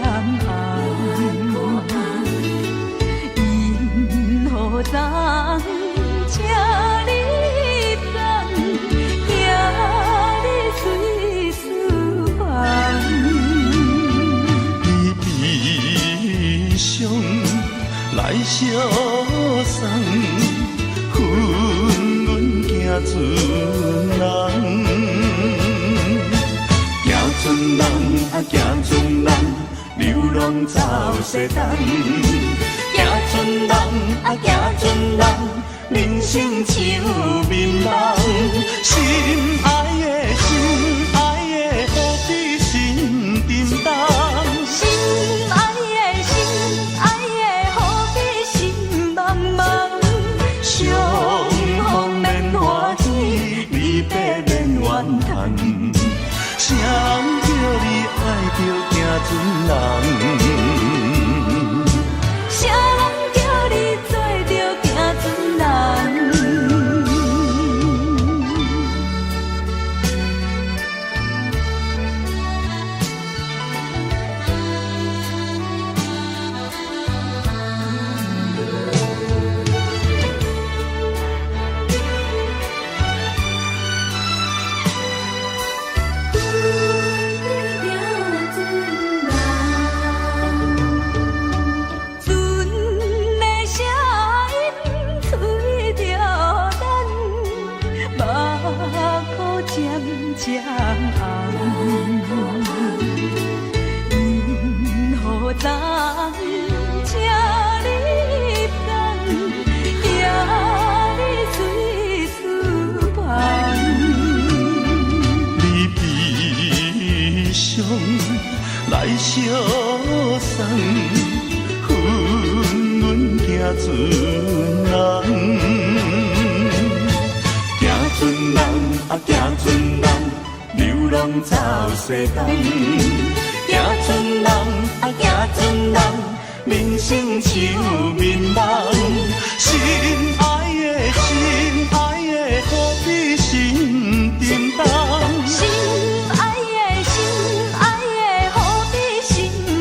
因何当请你知？相送，阮行船人。行船人啊，行船人，流浪走西东。行船人啊，行船人，人生像眠梦。心爱的，心爱的，何必心沉重？心爱的，心爱的，何必心茫茫？相逢免欢喜，离别免怨叹。谁人叫你爱着行船人？谁人叫你做着行船人？渐红，因何昨请你等，夜里水思盼。你悲伤来相送，阮行船人。行船人啊，行船人，流浪走西东。行船人啊，行船人，人生像眠梦。心爱的，心爱的，何必心沉重？心爱的，心爱的，何必心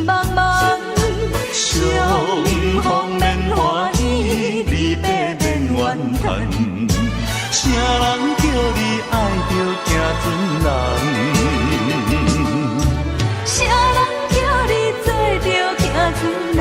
茫茫？相逢免欢喜，离别免怨叹。谁人叫你爱着行船人？谁人叫你做着行船人？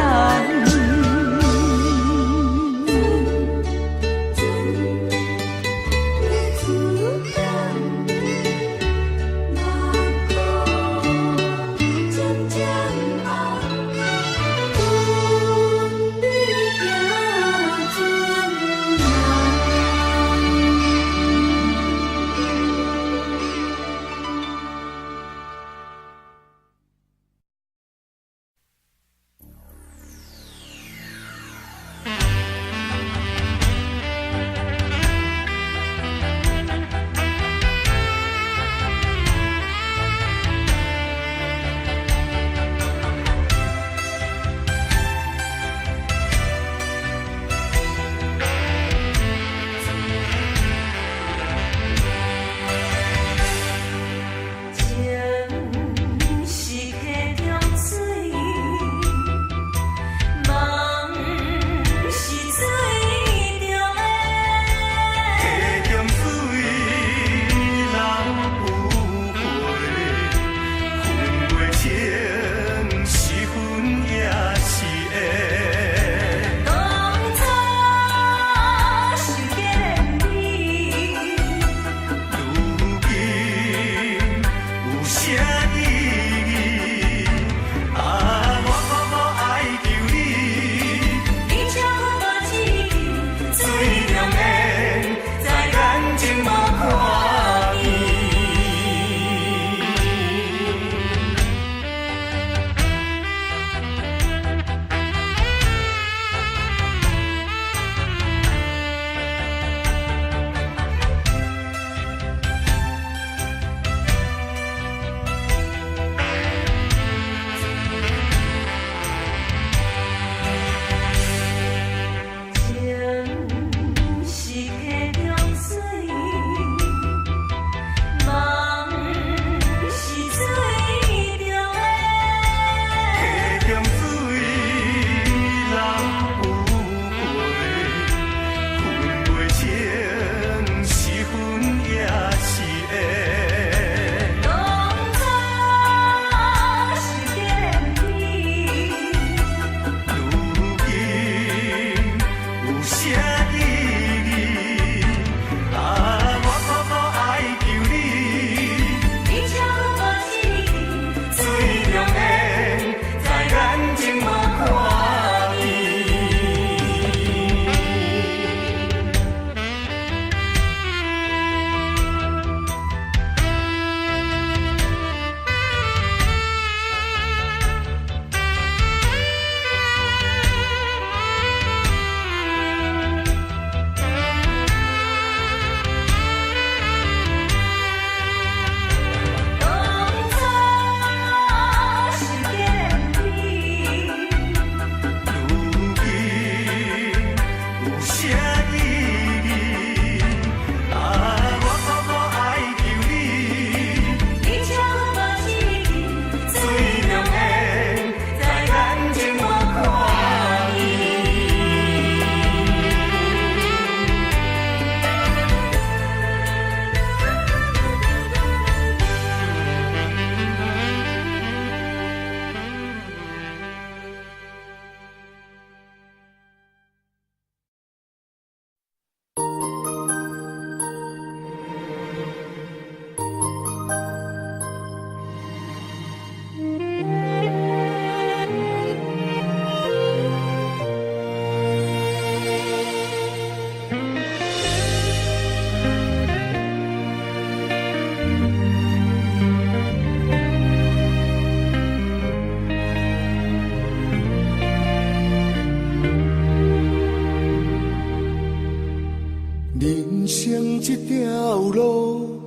这条路，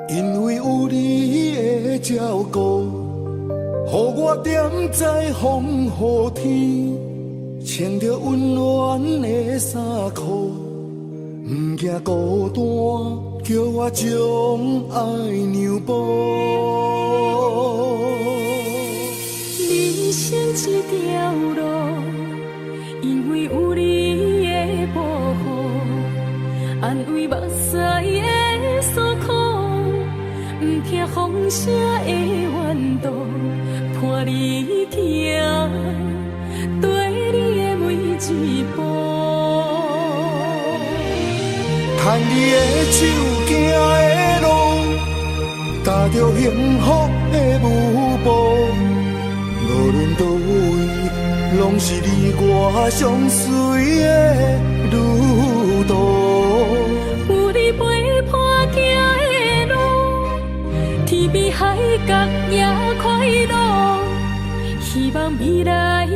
因为有你的照顾，予我踮在风雨天，穿着温暖的衫裤，不惊孤单，叫我将爱让步。人生这条路，因为有你的保护，安慰目屎的诉苦，不听风声的怨毒，伴你行，对你的每一步。牵你的手行的路，踏着幸福的舞步。无论倒位，拢是你我相随的旅途。有你陪伴行的路，天边海角也快乐。希望未来的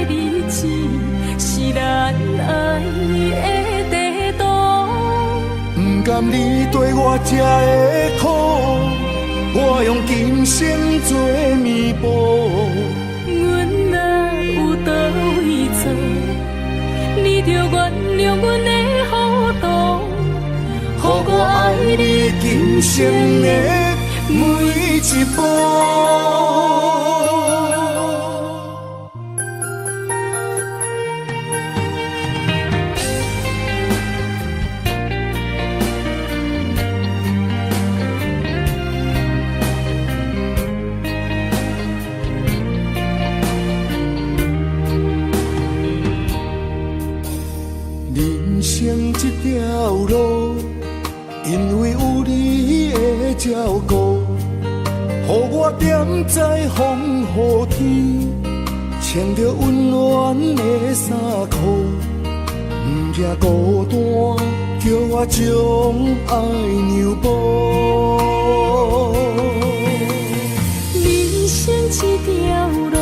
日子是咱爱的地图。不甘你对我这的苦，我用今生做弥补。阮若有倒位错，你着原谅阮的糊涂，予我爱你今生的每一步。人生这条路，因为有你的照顾，予我踮在风雨天，穿着温暖的衫裤，不惊孤单，叫我将爱让步。人生这条路，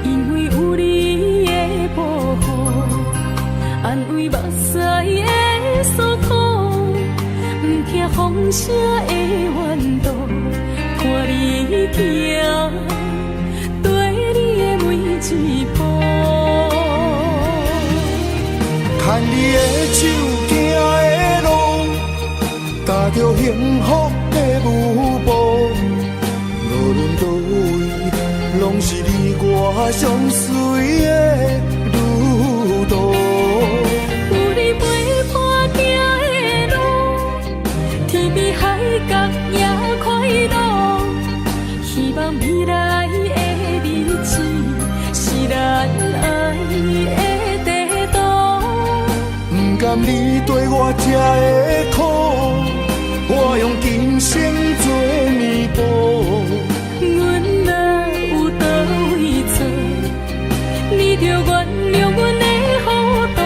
因为有你的保护，安慰目屎的诉苦，不听风声的怨毒，伴你行，对你的每一步。牵你的手行的路，踏着幸福的舞步。无论倒位，拢是你我相随的旅途。有你陪伴行的路，天边海角也快乐。希望未来的日子是咱爱的地图。不甘你对我这的苦，我用今生做弥补。阮若有倒位错，你着原谅阮的糊涂，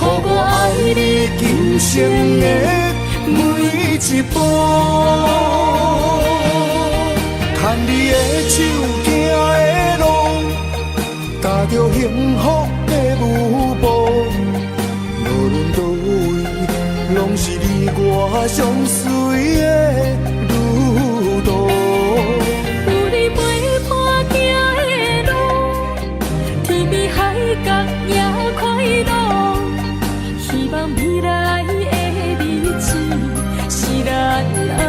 予我爱你今生的每一步。牵你的手行的路，踏着幸福的舞步。无论倒位，拢是你我相随的旅途。有你陪伴行的路，天边海角也快乐。希望未来的日子是咱爱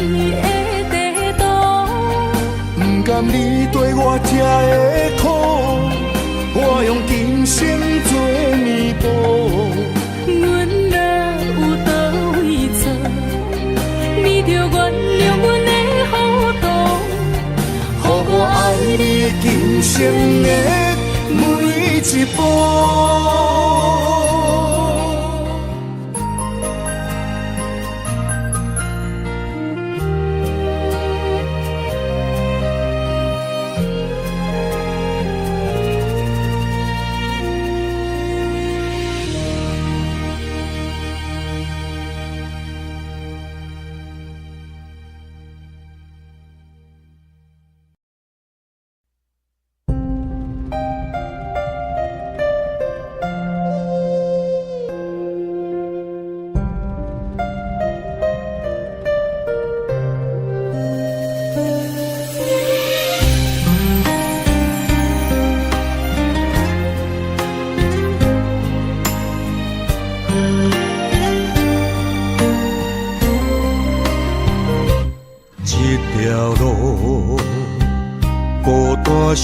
的地图。不甘你对我这的苦，我用今生做弥补。阮若有倒位错，你着原谅阮的糊涂，予我爱你今生的每一步。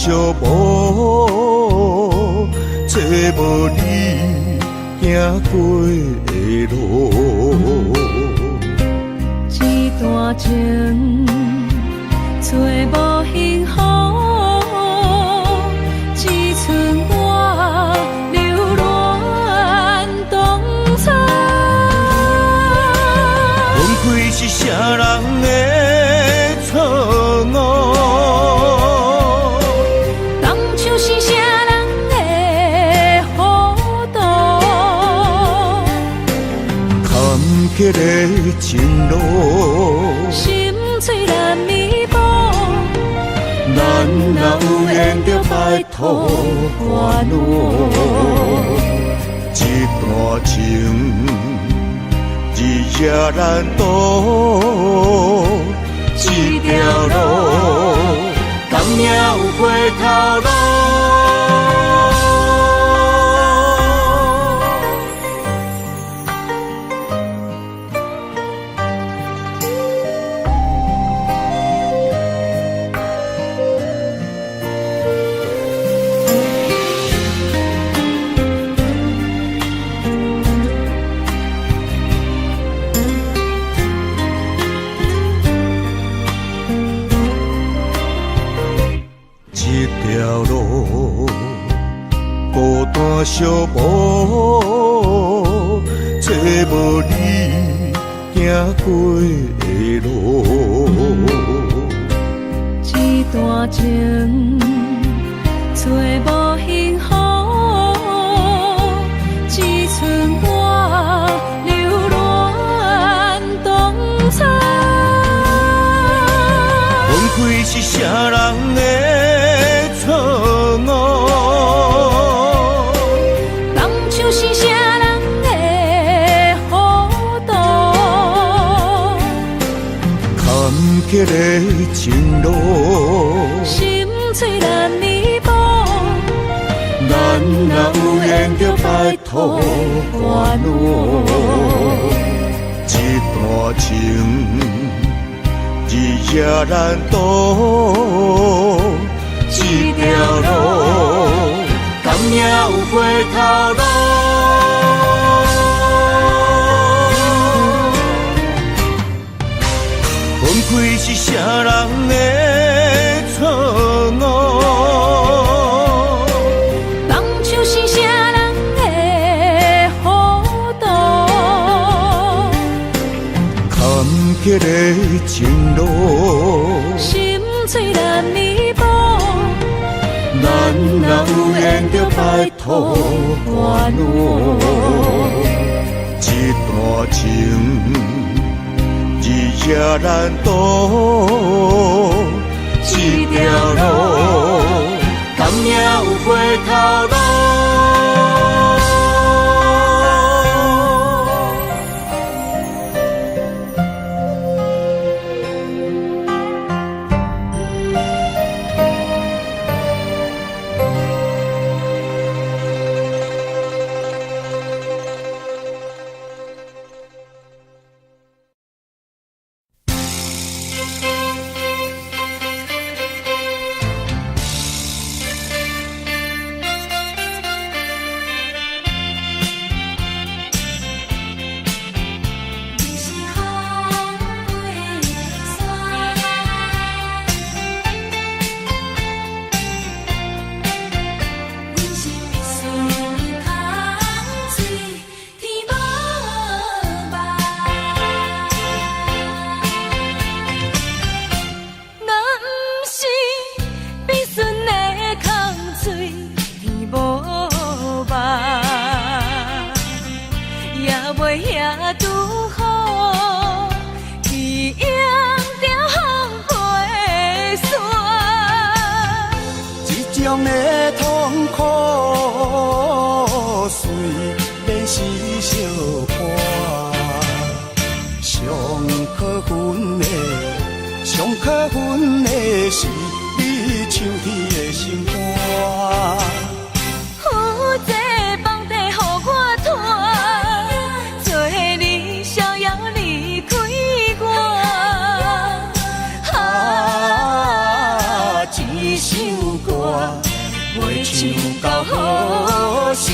寂无你行过的路。一段情找无幸福，只剩我流恋当初。分开是啥人的错误？当初是啥人的糊涂？坎坷的情路，心碎难弥补。咱若有缘着摆脱烦恼，一段情日夜难渡，这条路敢也有回头路。寂无找无你行过的路，一段情找无幸福，只剩我流恋当初。分开是啥人的错误？是啥人的糊涂？坎坷的情路，心碎难弥补。咱若有缘着摆脱烦恼，一段情日夜难渡，这条路敢也有回头路。分开是啥人的错误？当初是啥人的糊涂？坎坷的情路，心碎难弥补。咱若有缘着摆脱烦恼，一段情日夜难渡，这条路敢也有回头路。种的痛苦，虽然是相伴，上可恨的是你唱起的心肝。有这房地予我拖，做你逍遥离开我。一首歌。袂唱到好时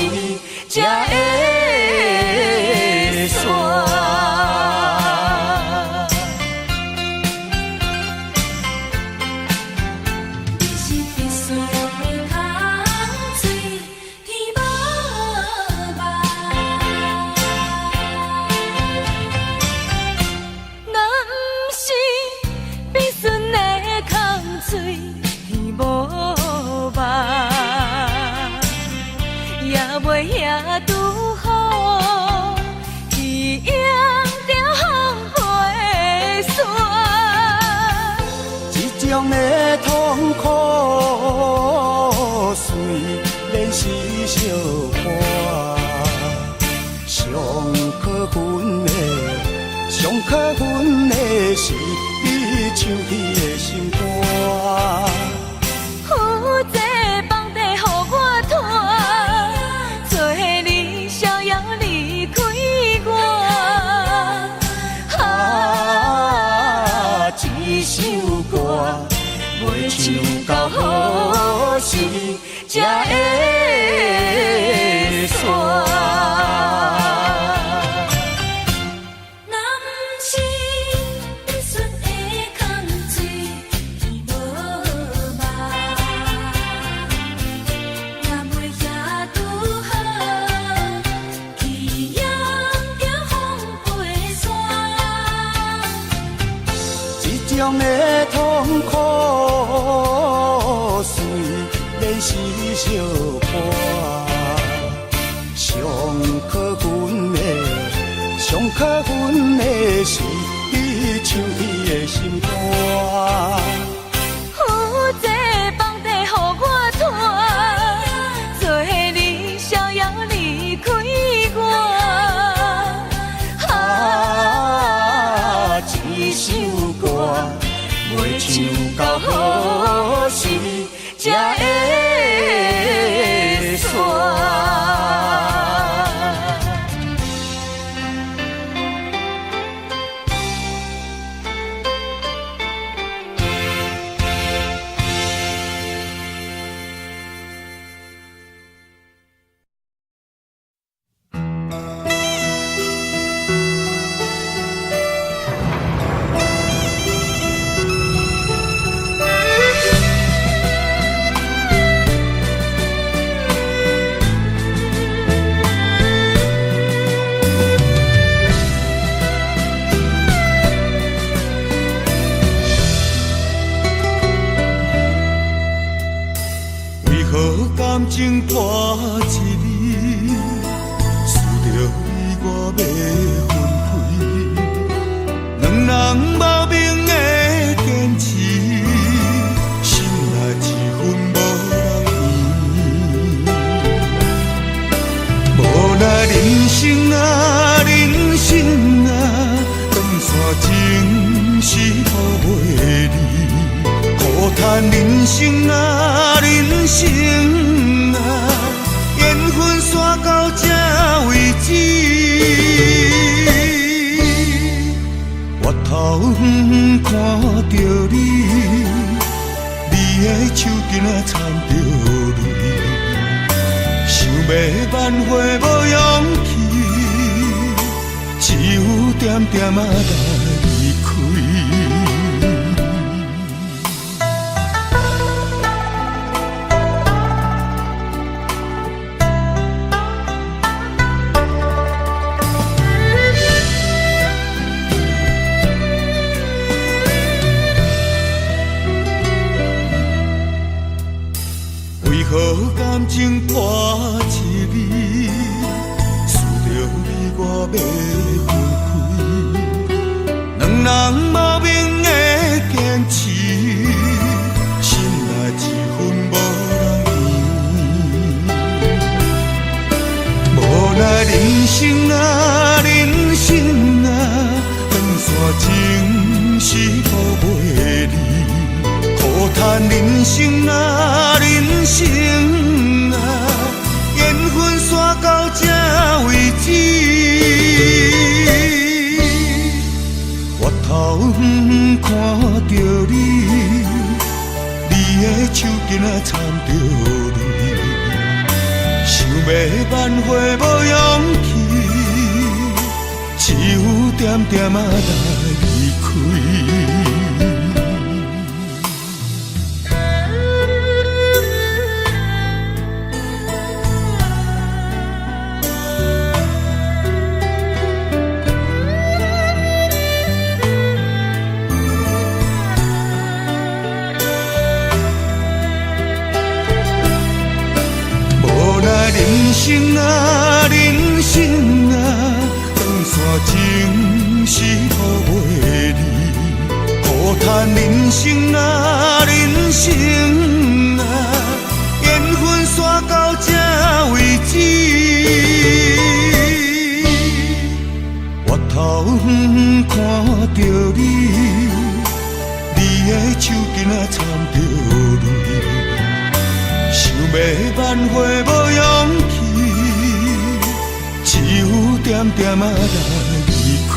才会散。将的痛苦随练习小看，上可恨的是你唱起的心肝。有这房地予我拖，做你逍遥离开我。一首歌袂唱到好时才会散。将的痛苦随练习小看，上可恨的是你唱起的心肝。有这房地予我拖，做你逍遥离开我。一首歌袂唱到好时才会散。感情破一字，思着你我要分开，两人无明的坚持，心内一分无人圆。无奈人生啊，长线情是抱袂离。苦叹人生啊，缘分线到这为止。我头远看着你，你的手紧啊掺着泪，想要挽回无勇气，只有点点啊来离开。何感情破一字，思着你我要分开，两人无明的坚持，心内一分无人圆。无奈人生啊，长线情是抱袂离。苦叹人生啊，缘分线到这为止。我头远看着你，你的手紧啊掺着泪，挽回无勇气，只有点点仔来离开。人生啊，人生啊，长线情是好袂离。苦叹人生啊，人生啊，缘分煞到这为止。月头远看着你，你的手紧啊掺着泪。想要挽回无勇气，只有点点仔来离开。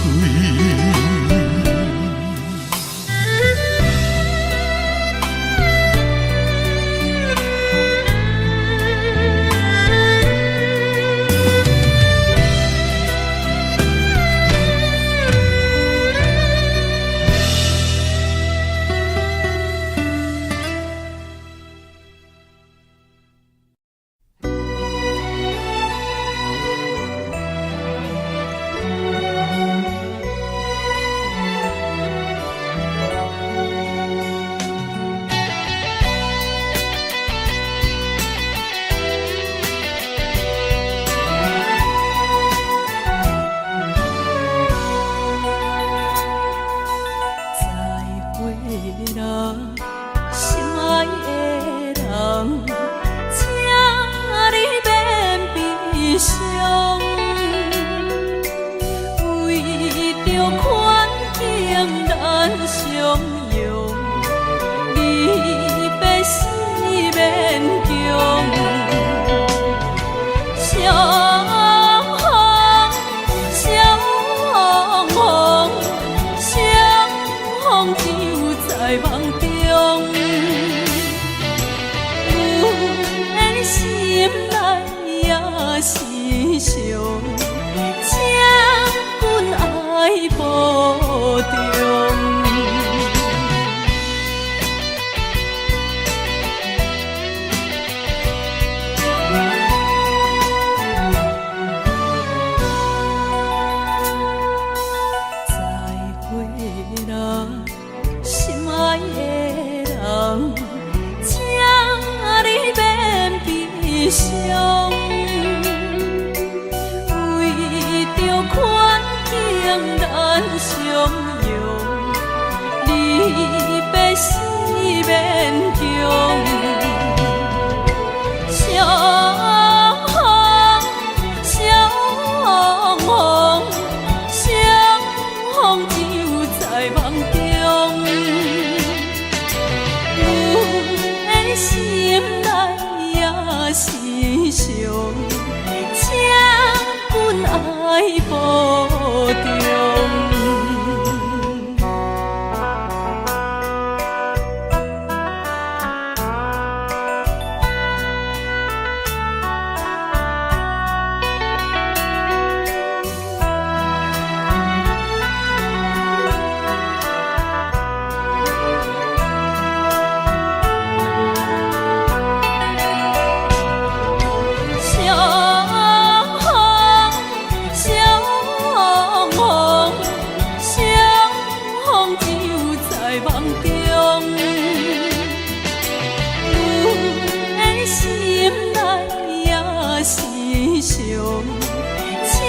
请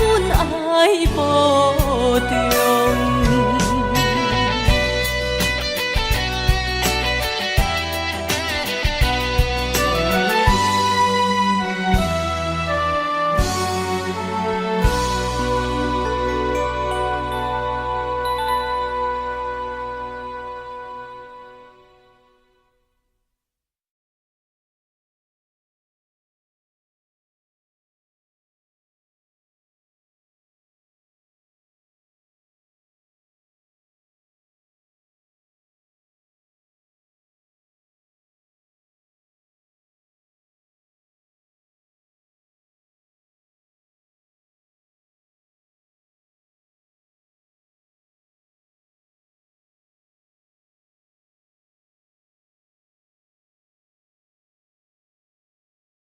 阮爱保重。